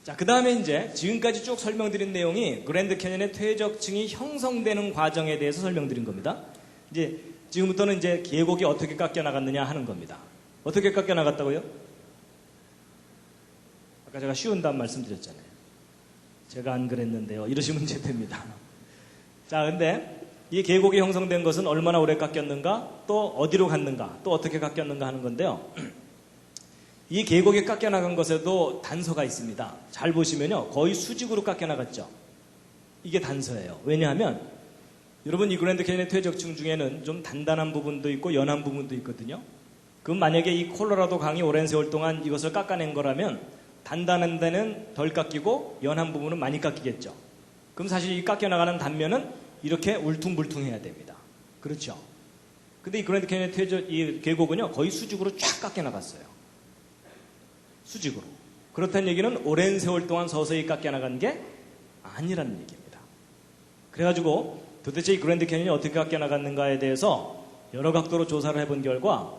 자, 그 다음에 이제 지금까지 쭉 설명드린 내용이 그랜드 캐년의 퇴적층이 형성되는 과정에 대해서 설명드린 겁니다. 이제 지금부터는 이제 계곡이 어떻게 깎여 나갔느냐 하는 겁니다. 어떻게 깎여 나갔다고요? 아까 제가 쉬운 답 말씀드렸잖아요. 제가 안 그랬는데요. 이러시면 이제 됩니다. 자, 근데 이 계곡이 형성된 것은 얼마나 오래 깎였는가, 또 어디로 갔는가, 또 어떻게 깎였는가 하는 건데요. 이 계곡이 깎여 나간 것에도 단서가 있습니다. 잘 보시면요, 거의 수직으로 깎여 나갔죠. 이게 단서예요. 왜냐하면 여러분 이 그랜드 캐니언의 퇴적층 중에는 좀 단단한 부분도 있고 연한 부분도 있거든요. 그럼 만약에 이 콜로라도 강이 오랜 세월 동안 이것을 깎아낸 거라면 단단한 데는 덜 깎이고 연한 부분은 많이 깎이겠죠. 그럼 사실 이 깎여 나가는 단면은 이렇게 울퉁불퉁해야 됩니다. 그렇죠? 근데 이 그랜드 캐니언의 이 계곡은요 거의 수직으로 쫙 깎여 나갔어요. 수직으로. 그렇다는 얘기는 오랜 세월 동안 서서히 깎여 나간 게 아니라는 얘기입니다. 그래가지고 도대체 이 그랜드 캐니언이 어떻게 깎여 나갔는가에 대해서 여러 각도로 조사를 해본 결과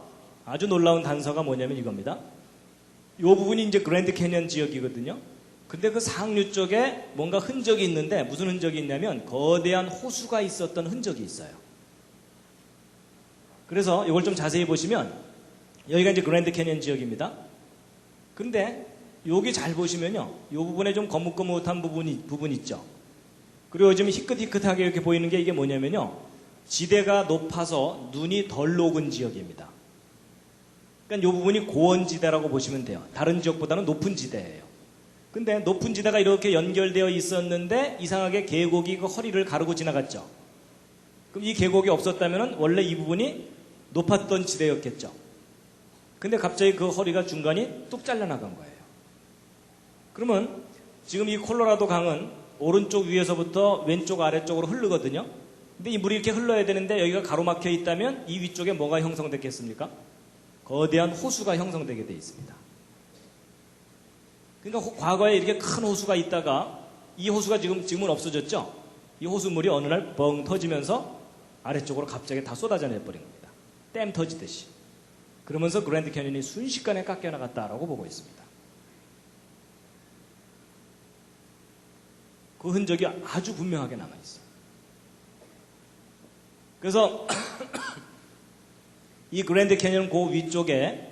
아주 놀라운 단서가 뭐냐면 이겁니다. 이 부분이 이제 그랜드 캐니언 지역이거든요. 근데 그 상류 쪽에 뭔가 흔적이 있는데 무슨 흔적이 있냐면 거대한 호수가 있었던 흔적이 있어요. 그래서 이걸 좀 자세히 보시면 여기가 이제 그랜드 캐니언 지역입니다. 근데 여기 잘 보시면요, 이 부분에 좀 거뭇거뭇한 부분 있죠. 그리고 요즘 희끗희끗하게 이렇게 보이는 게 이게 뭐냐면요, 지대가 높아서 눈이 덜 녹은 지역입니다. 그러니까 이 부분이 고원지대라고 보시면 돼요. 다른 지역보다는 높은 지대예요. 근데 높은 지대가 이렇게 연결되어 있었는데 이상하게 계곡이 그 허리를 가르고 지나갔죠. 그럼 이 계곡이 없었다면 원래 이 부분이 높았던 지대였겠죠. 근데 갑자기 그 허리가 중간이 뚝 잘려나간 거예요. 그러면 지금 이 콜로라도 강은 오른쪽 위에서부터 왼쪽 아래쪽으로 흐르거든요. 근데 이 물이 이렇게 흘러야 되는데 여기가 가로막혀 있다면 이 위쪽에 뭐가 형성됐겠습니까? 거대한 호수가 형성되게 돼 있습니다. 그러니까 과거에 이렇게 큰 호수가 있다가 이 호수가 지금은 없어졌죠. 이 호수물이 어느 날 뻥 터지면서 아래쪽으로 갑자기 다 쏟아져 내버린 겁니다. 댐 터지듯이. 그러면서 그랜드 캐니언이 순식간에 깎여 나갔다라고 보고 있습니다. 그 흔적이 아주 분명하게 남아 있어요. 그래서 이 그랜드 캐니언 그 위쪽에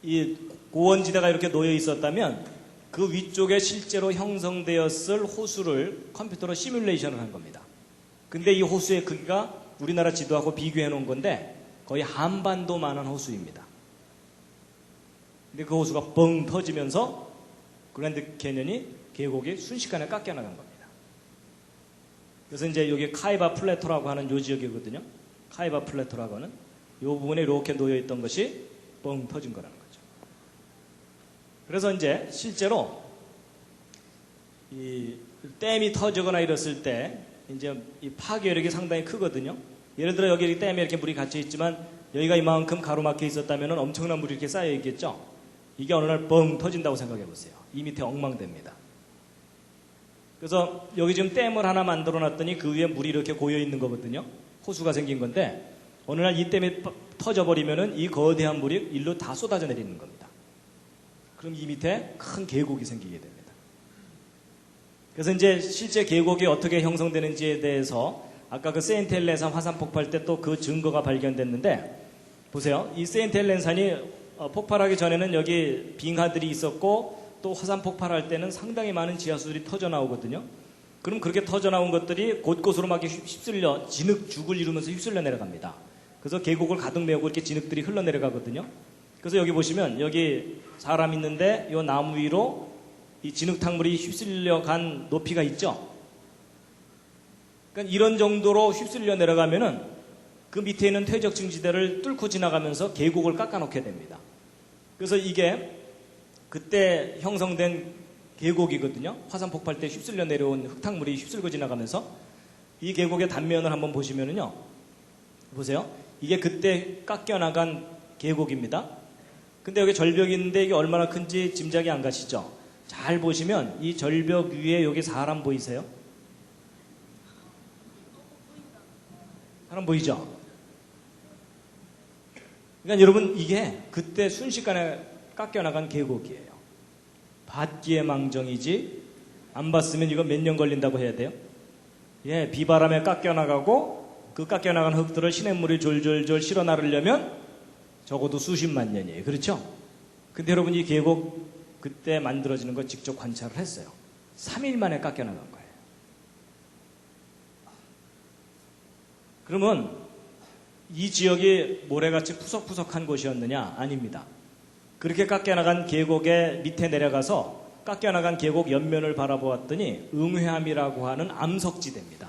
이 고원지대가 이렇게 놓여 있었다면 그 위쪽에 실제로 형성되었을 호수를 컴퓨터로 시뮬레이션을 한 겁니다. 근데 이 호수의 크기가 우리나라 지도하고 비교해 놓은 건데 거의 한반도만한 호수입니다. 근데 그 호수가 뻥 터지면서 그랜드 캐니언이 계곡이 순식간에 깎여 나간 겁니다. 그래서 이제 여기 카이바 플래토라고 하는 요 지역이거든요. 카이바 플래토라고 하는 요 부분에 이렇게 놓여 있던 것이 뻥 터진 거라는 거죠. 그래서 이제 실제로 이 댐이 터지거나 이랬을 때 이제 이 파괴력이 상당히 크거든요. 예를 들어 여기 댐에 이렇게 물이 갇혀 있지만 여기가 이만큼 가로막혀 있었다면 엄청난 물이 이렇게 쌓여 있겠죠. 이게 어느 날 뻥 터진다고 생각해 보세요. 이 밑에 엉망됩니다. 그래서 여기 지금 댐을 하나 만들어 놨더니 그 위에 물이 이렇게 고여 있는 거거든요. 호수가 생긴 건데 어느 날 이 댐이 터져버리면은 이 거대한 물이 일로 다 쏟아져 내리는 겁니다. 그럼 이 밑에 큰 계곡이 생기게 됩니다. 그래서 이제 실제 계곡이 어떻게 형성되는지에 대해서 아까 그 세인트 헬렌산 화산 폭발 때 또 그 증거가 발견됐는데 보세요. 이 세인트 헬렌산이 폭발하기 전에는 여기 빙하들이 있었고 또 화산 폭발할 때는 상당히 많은 지하수들이 터져 나오거든요. 그럼 그렇게 터져 나온 것들이 곳곳으로 막 휩쓸려 진흙죽을 이루면서 휩쓸려 내려갑니다. 그래서 계곡을 가득 메우고 이렇게 진흙들이 흘러내려가거든요. 그래서 여기 보시면 여기 사람 있는데 이 나무 위로 이 진흙탕물이 휩쓸려 간 높이가 있죠. 그러니까 이런 정도로 휩쓸려 내려가면은 그 밑에 있는 퇴적층 지대를 뚫고 지나가면서 계곡을 깎아놓게 됩니다. 그래서 이게 그때 형성된 계곡이거든요. 화산 폭발 때 휩쓸려 내려온 흙탕물이 휩쓸고 지나가면서 이 계곡의 단면을 한번 보시면은요. 보세요. 이게 그때 깎여나간 계곡입니다. 근데 여기 절벽이 있는데 이게 얼마나 큰지 짐작이 안 가시죠? 잘 보시면 이 절벽 위에 여기 사람 보이세요? 사람 보이죠? 그러니까 여러분 이게 그때 순식간에 깎여나간 계곡이에요. 봤기에 망정이지 안 봤으면 이거 몇 년 걸린다고 해야 돼요? 예, 비바람에 깎여나가고 그 깎여나간 흙들을 시냇물이 졸졸졸 실어 나르려면 적어도 수십만 년이에요. 그렇죠? 근데 여러분 이 계곡 그때 만들어지는 거 직접 관찰을 했어요. 3일 만에 깎여나간 거예요. 그러면 이 지역이 모래같이 푸석푸석한 곳이었느냐? 아닙니다. 그렇게 깎여나간 계곡의 밑에 내려가서 깎여나간 계곡 옆면을 바라보았더니 응회암이라고 하는 암석지대입니다.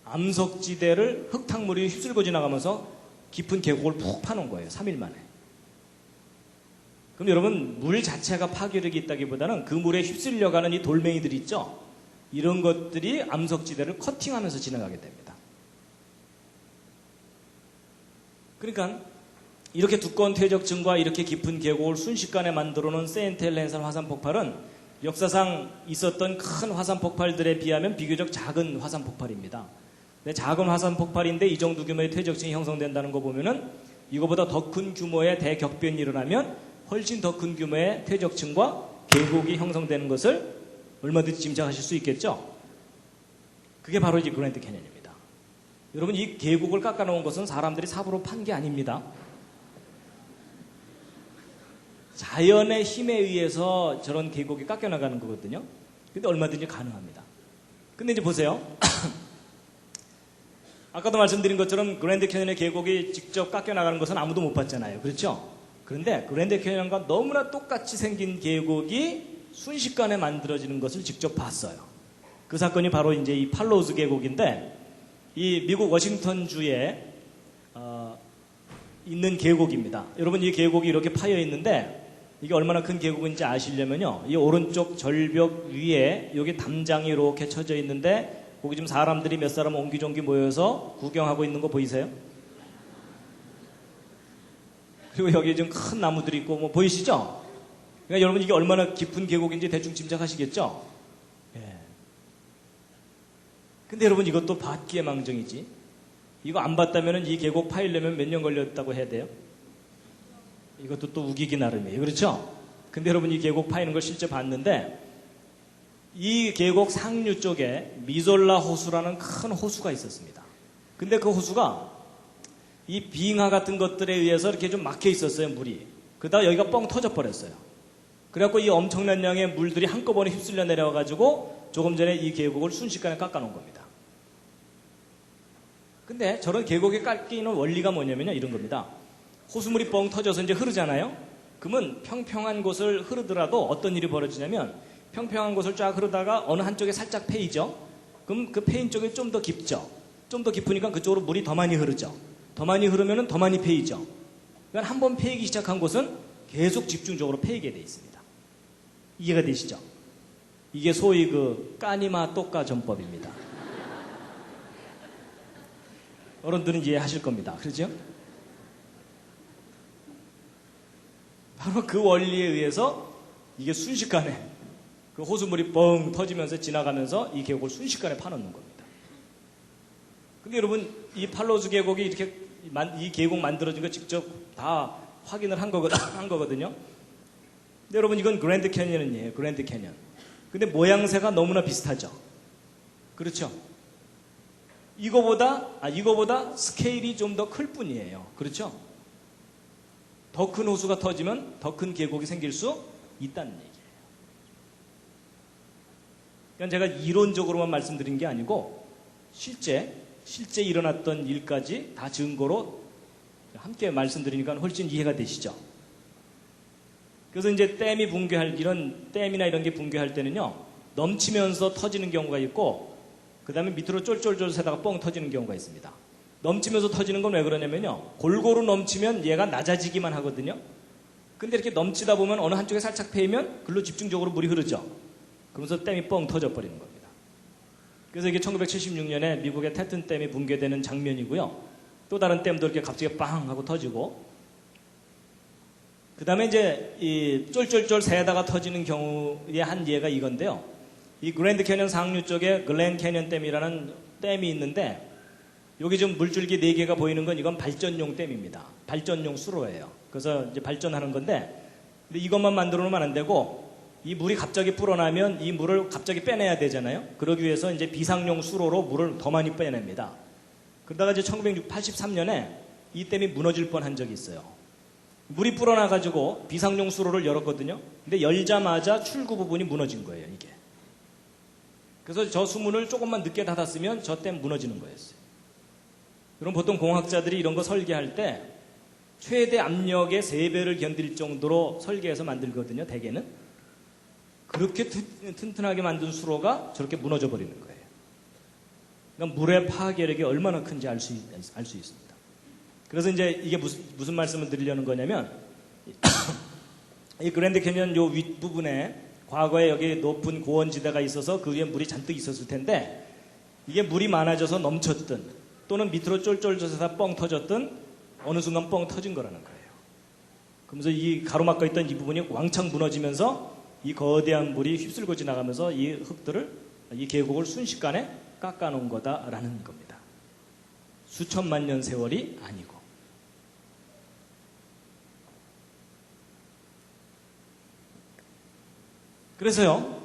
암석지대를 흙탕물이 휩쓸고 지나가면서 깊은 계곡을 푹 파놓은 거예요. 3일 만에. 그럼 여러분 물 자체가 파괴력이 있다기보다는 그 물에 휩쓸려가는 이 돌멩이들 있죠? 이런 것들이 암석지대를 커팅하면서 지나가게 됩니다. 그러니까 이렇게 두꺼운 퇴적층과 이렇게 깊은 계곡을 순식간에 만들어 놓은 세인트헬렌산 화산 폭발은 역사상 있었던 큰 화산 폭발들에 비하면 비교적 작은 화산 폭발입니다. 근데 작은 화산 폭발인데 이 정도 규모의 퇴적층이 형성된다는 거 보면은 이거보다 더 큰 규모의 대격변이 일어나면 훨씬 더 큰 규모의 퇴적층과 계곡이 형성되는 것을 얼마든지 짐작하실 수 있겠죠? 그게 바로 이제 그랜드 캐년입니다. 여러분 이 계곡을 깎아놓은 것은 사람들이 삽으로 판 게 아닙니다. 자연의 힘에 의해서 저런 계곡이 깎여나가는 거거든요. 근데 얼마든지 가능합니다. 근데 이제 보세요. 아까도 말씀드린 것처럼 그랜드 캐년의 계곡이 직접 깎여나가는 것은 아무도 못 봤잖아요. 그렇죠? 그런데 그랜드 캐년과 너무나 똑같이 생긴 계곡이 순식간에 만들어지는 것을 직접 봤어요. 그 사건이 바로 이제 이 팔로우즈 계곡인데 이 미국 워싱턴주에 있는 계곡입니다. 여러분 이 계곡이 이렇게 파여 있는데 이게 얼마나 큰 계곡인지 아시려면요. 이 오른쪽 절벽 위에 여기 담장이 이렇게 쳐져 있는데 거기 지금 사람들이 몇 사람 옹기종기 모여서 구경하고 있는 거 보이세요? 그리고 여기 좀 큰 나무들이 있고 뭐 보이시죠? 그러니까 여러분 이게 얼마나 깊은 계곡인지 대충 짐작하시겠죠? 예. 근데 여러분 이것도 봤기에 망정이지. 이거 안 봤다면 이 계곡 파이려면 몇 년 걸렸다고 해야 돼요? 이것도 또 우기기 나름이에요. 그렇죠? 근데 여러분 이 계곡 파이는 걸 실제 봤는데 이 계곡 상류 쪽에 미졸라 호수라는 큰 호수가 있었습니다. 근데 그 호수가 이 빙하 같은 것들에 의해서 이렇게 좀 막혀 있었어요, 물이. 그러다가 여기가 뻥 터져 버렸어요. 그래갖고 이 엄청난 양의 물들이 한꺼번에 휩쓸려 내려와가지고 조금 전에 이 계곡을 순식간에 깎아놓은 겁니다. 근데 저런 계곡에 깎이는 원리가 뭐냐면요, 이런 겁니다. 호수물이 뻥 터져서 이제 흐르잖아요? 그러면 평평한 곳을 흐르더라도 어떤 일이 벌어지냐면 평평한 곳을 쫙 흐르다가 어느 한쪽에 살짝 패이죠? 그럼 그 패인 쪽이 좀 더 깊죠? 좀 더 깊으니까 그쪽으로 물이 더 많이 흐르죠? 더 많이 흐르면 더 많이 패이죠? 그러니까 한번 패이기 시작한 곳은 계속 집중적으로 패이게 돼 있습니다. 이해가 되시죠? 이게 소위 그 까니마 똑까 전법입니다. 어른들은 이해하실 겁니다. 그렇죠? 바로 그 원리에 의해서 이게 순식간에 그 호수물이 뻥 터지면서 지나가면서 이 계곡을 순식간에 파놓는 겁니다. 근데 여러분 이 팔로우즈 계곡이 이렇게 이 계곡 만들어진 거 직접 다 확인을 한 거거든요. 근데 여러분 이건 그랜드 캐니언이에요. 그랜드 캐니언. 근데 모양새가 너무나 비슷하죠. 그렇죠? 이거보다 스케일이 좀 더 클 뿐이에요. 그렇죠? 더 큰 호수가 터지면 더 큰 계곡이 생길 수 있다는 얘기예요. 그러니까 제가 이론적으로만 말씀드린 게 아니고 실제 일어났던 일까지 다 증거로 함께 말씀드리니까 훨씬 이해가 되시죠? 그래서 이제 이런 댐이나 이런 게 붕괴할 때는요, 넘치면서 터지는 경우가 있고, 그 다음에 밑으로 쫄쫄쫄 새다가 뻥 터지는 경우가 있습니다. 넘치면서 터지는 건 왜 그러냐면요, 골고루 넘치면 얘가 낮아지기만 하거든요. 근데 이렇게 넘치다 보면 어느 한쪽에 살짝 패이면 글로 집중적으로 물이 흐르죠. 그러면서 댐이 뻥 터져 버리는 겁니다. 그래서 이게 1976년에 미국의 태튼 댐이 붕괴되는 장면이고요. 또 다른 댐도 이렇게 갑자기 빵 하고 터지고, 그 다음에 이제 이 쫄쫄쫄 새다가 터지는 경우의 한 예가 이건데요. 이 그랜드 캐년 상류 쪽에 글렌 캐년 댐이라는 댐이 있는데, 여기 지금 물줄기 4개가 보이는 건 이건 발전용 댐입니다. 발전용 수로예요. 그래서 이제 발전하는 건데, 근데 이것만 만들어 놓으면 안 되고, 이 물이 갑자기 불어나면 이 물을 갑자기 빼내야 되잖아요. 그러기 위해서 이제 비상용 수로로 물을 더 많이 빼냅니다. 그러다가 이제 1983년에 이 댐이 무너질 뻔한 적이 있어요. 물이 불어나가지고 비상용 수로를 열었거든요. 근데 열자마자 출구 부분이 무너진 거예요, 이게. 그래서 저 수문을 조금만 늦게 닫았으면 저 댐 무너지는 거였어요. 그럼 보통 공학자들이 이런 거 설계할 때 최대 압력의 3배를 견딜 정도로 설계해서 만들거든요, 대개는. 그렇게 튼튼하게 만든 수로가 저렇게 무너져 버리는 거예요. 그러니까 물의 파괴력이 얼마나 큰지 알 수 있습니다. 그래서 이제 이게 무슨 말씀을 드리려는 거냐면, 이 그랜드 캐년 요 윗부분에 과거에 여기 높은 고원지대가 있어서 그 위에 물이 잔뜩 있었을 텐데, 이게 물이 많아져서 넘쳤든 또는 밑으로 쫄쫄 젖어서 뻥 터졌든 어느 순간 뻥 터진 거라는 거예요. 그러면서 이 가로막고 있던 이 부분이 왕창 무너지면서 이 거대한 물이 휩쓸고 지나가면서 이 흙들을, 이 계곡을 순식간에 깎아놓은 거다라는 겁니다. 수천만 년 세월이 아니고. 그래서요,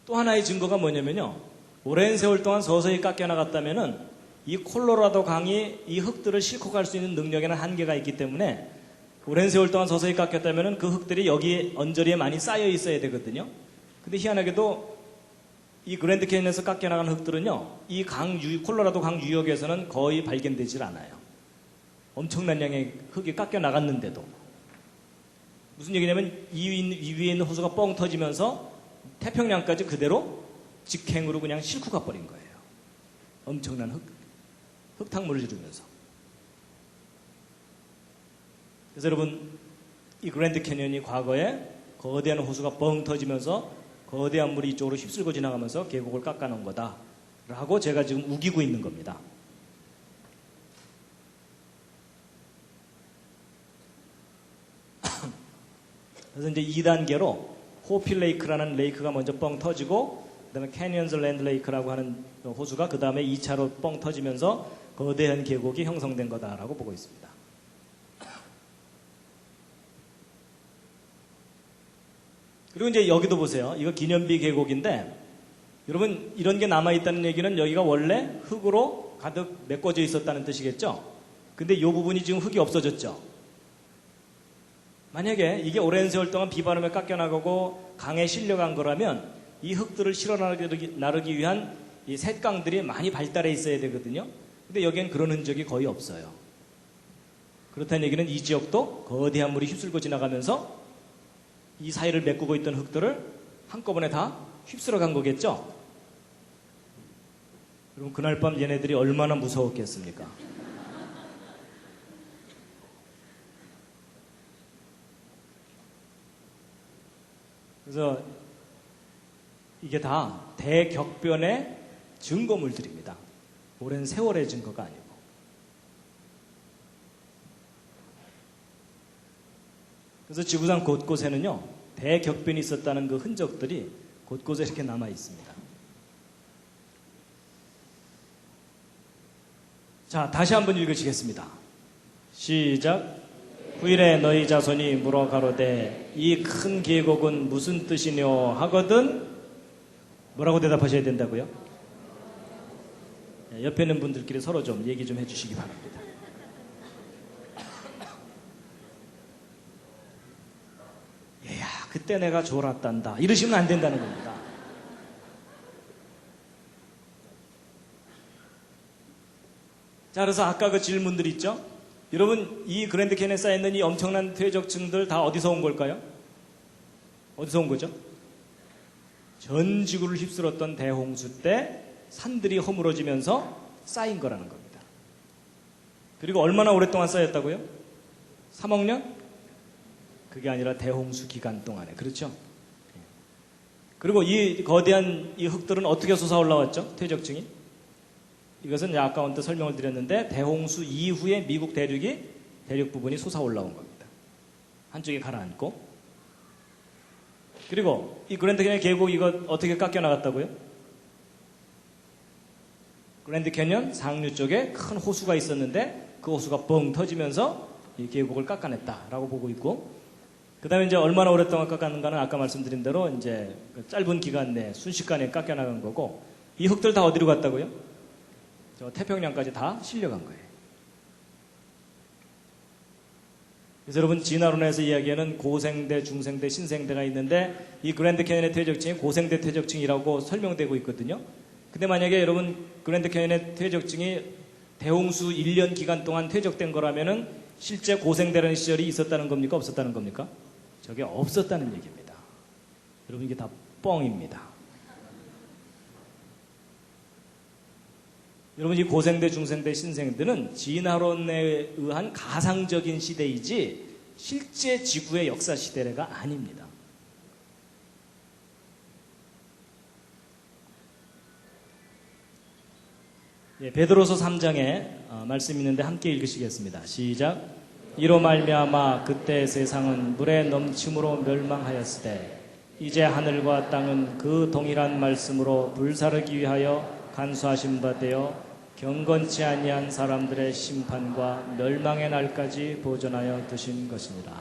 또 하나의 증거가 뭐냐면요, 오랜 세월 동안 서서히 깎여나갔다면은 이 콜로라도 강이 이 흙들을 싣고 갈 수 있는 능력에는 한계가 있기 때문에 오랜 세월 동안 서서히 깎였다면은 그 흙들이 여기 언저리에 많이 쌓여 있어야 되거든요. 근데 희한하게도 이 그랜드 캐니언에서 깎여나간 흙들은요, 이 콜로라도 강 유역에서는 거의 발견되질 않아요. 엄청난 양의 흙이 깎여나갔는데도. 무슨 얘기냐면 이 위에 있는 호수가 뻥 터지면서 태평양까지 그대로 직행으로 그냥 싣고 가버린 거예요. 엄청난 흙탕물을 이루면서. 그래서 여러분, 이 그랜드 캐니언이 과거에 거대한 호수가 뻥 터지면서 거대한 물이 이쪽으로 휩쓸고 지나가면서 계곡을 깎아놓은 거다라고 제가 지금 우기고 있는 겁니다. 그래서 이제 2단계로 호필 레이크라는 레이크가 먼저 뻥 터지고, 그 다음에 캐니언즈 랜드 레이크라고 하는 호수가 그 다음에 2차로 뻥 터지면서 거대한 계곡이 형성된 거다라고 보고 있습니다. 그리고 이제 여기도 보세요. 이거 기념비 계곡인데, 여러분 이런 게 남아있다는 얘기는 여기가 원래 흙으로 가득 메꿔져 있었다는 뜻이겠죠? 근데 이 부분이 지금 흙이 없어졌죠? 만약에 이게 오랜 세월 동안 비바람에 깎여나가고 강에 실려간 거라면 이 흙들을 실어 나르기 위한 이 샛강들이 많이 발달해 있어야 되거든요. 근데 여기엔 그런 흔적이 거의 없어요. 그렇다는 얘기는 이 지역도 거대한 물이 휩쓸고 지나가면서 이 사이를 메꾸고 있던 흙들을 한꺼번에 다 휩쓸어 간 거겠죠? 그럼 그날 밤 얘네들이 얼마나 무서웠겠습니까? 그래서 이게 다 대격변의 증거물들입니다. 오랜 세월의 증거가 아니고. 그래서 지구상 곳곳에는요, 대격변이 있었다는 그 흔적들이 곳곳에 이렇게 남아 있습니다. 자, 다시 한번 읽으시겠습니다. 시작. 후일에 너희 자손이 물어 가로되 이 큰 계곡은 무슨 뜻이뇨 하거든 뭐라고 대답하셔야 된다고요? 옆에 있는 분들끼리 서로 좀 얘기 좀 해주시기 바랍니다. 얘야, 그때 내가 졸았단다 이러시면 안 된다는 겁니다. 자, 그래서 아까 그 질문들 있죠? 여러분, 이 그랜드 캐니언에 쌓여있는 이 엄청난 퇴적층들 다 어디서 온 걸까요? 어디서 온 거죠? 전 지구를 휩쓸었던 대홍수 때 산들이 허물어지면서 쌓인 거라는 겁니다. 그리고 얼마나 오랫동안 쌓였다고요? 3억 년? 그게 아니라 대홍수 기간 동안에. 그렇죠? 그리고 이 거대한 이 흙들은 어떻게 솟아 올라왔죠? 퇴적층이. 이것은 아까 언뜻 설명을 드렸는데 대홍수 이후에 미국 대륙 부분이 솟아 올라온 겁니다. 한쪽에 가라앉고. 그리고 이 그랜드 캐년 계곡 이거 어떻게 깎여 나갔다고요? 그랜드 캐년 상류 쪽에 큰 호수가 있었는데 그 호수가 뻥 터지면서 이 계곡을 깎아냈다라고 보고 있고, 그 다음에 이제 얼마나 오랫동안 깎았는가는 아까 말씀드린 대로 이제 짧은 기간 내 순식간에 깎여 나간 거고, 이 흙들 다 어디로 갔다고요? 저 태평양까지 다 실려간 거예요. 그래서 여러분 진화론에서 이야기하는 고생대, 중생대, 신생대가 있는데 이 그랜드 캐년의 퇴적층이 고생대 퇴적층이라고 설명되고 있거든요. 근데 만약에 여러분 그랜드 캐년의 퇴적층이 대홍수 1년 기간 동안 퇴적된 거라면은 실제 고생대라는 시절이 있었다는 겁니까? 없었다는 겁니까? 저게 없었다는 얘기입니다. 여러분 이게 다 뻥입니다. 여러분 이 고생대, 중생대, 신생대는 진화론에 의한 가상적인 시대이지 실제 지구의 역사 시대가 아닙니다. 예, 베드로서 3장에 말씀이 있는데 함께 읽으시겠습니다. 시작. 이로 말미암아 그때 세상은 물의 넘침으로 멸망하였으되 이제 하늘과 땅은 그 동일한 말씀으로 불사르기 위하여 간수하신 바 되어 경건치 아니한 사람들의 심판과 멸망의 날까지 보존하여 두신 것이니라.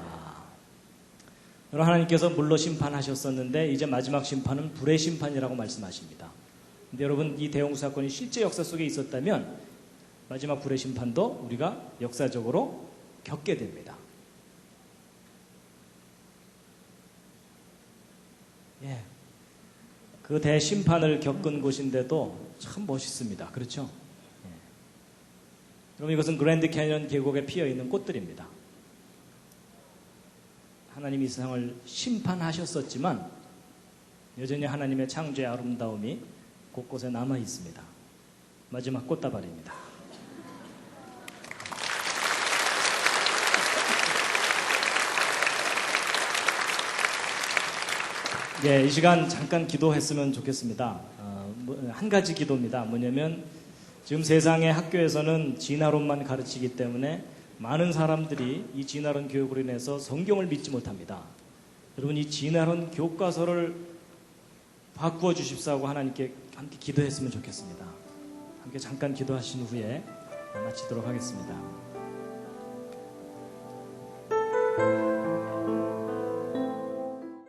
여러분 하나님께서 물로 심판하셨었는데 이제 마지막 심판은 불의 심판이라고 말씀하십니다. 근데 여러분 이 대홍수 사건이 실제 역사 속에 있었다면 마지막 불의 심판도 우리가 역사적으로 겪게 됩니다. 예, 그 대심판을 겪은 곳인데도 참 멋있습니다. 그렇죠? 예. 여러분 이것은 그랜드 캐년 계곡에 피어있는 꽃들입니다. 하나님이 이 세상을 심판하셨었지만 여전히 하나님의 창조의 아름다움이 곳곳에 남아 있습니다. 마지막 꽃다발입니다. 예, 이 시간 잠깐 기도했으면 좋겠습니다. 한 가지 기도입니다. 뭐냐면 지금 세상의 학교에서는 진화론만 가르치기 때문에 많은 사람들이 이 진화론 교육으로 인해서 성경을 믿지 못합니다. 여러분 이 진화론 교과서를 바꾸어 주십사고 하나님께 함께 기도했으면 좋겠습니다. 함께 잠깐 기도하신 후에 마치도록 하겠습니다.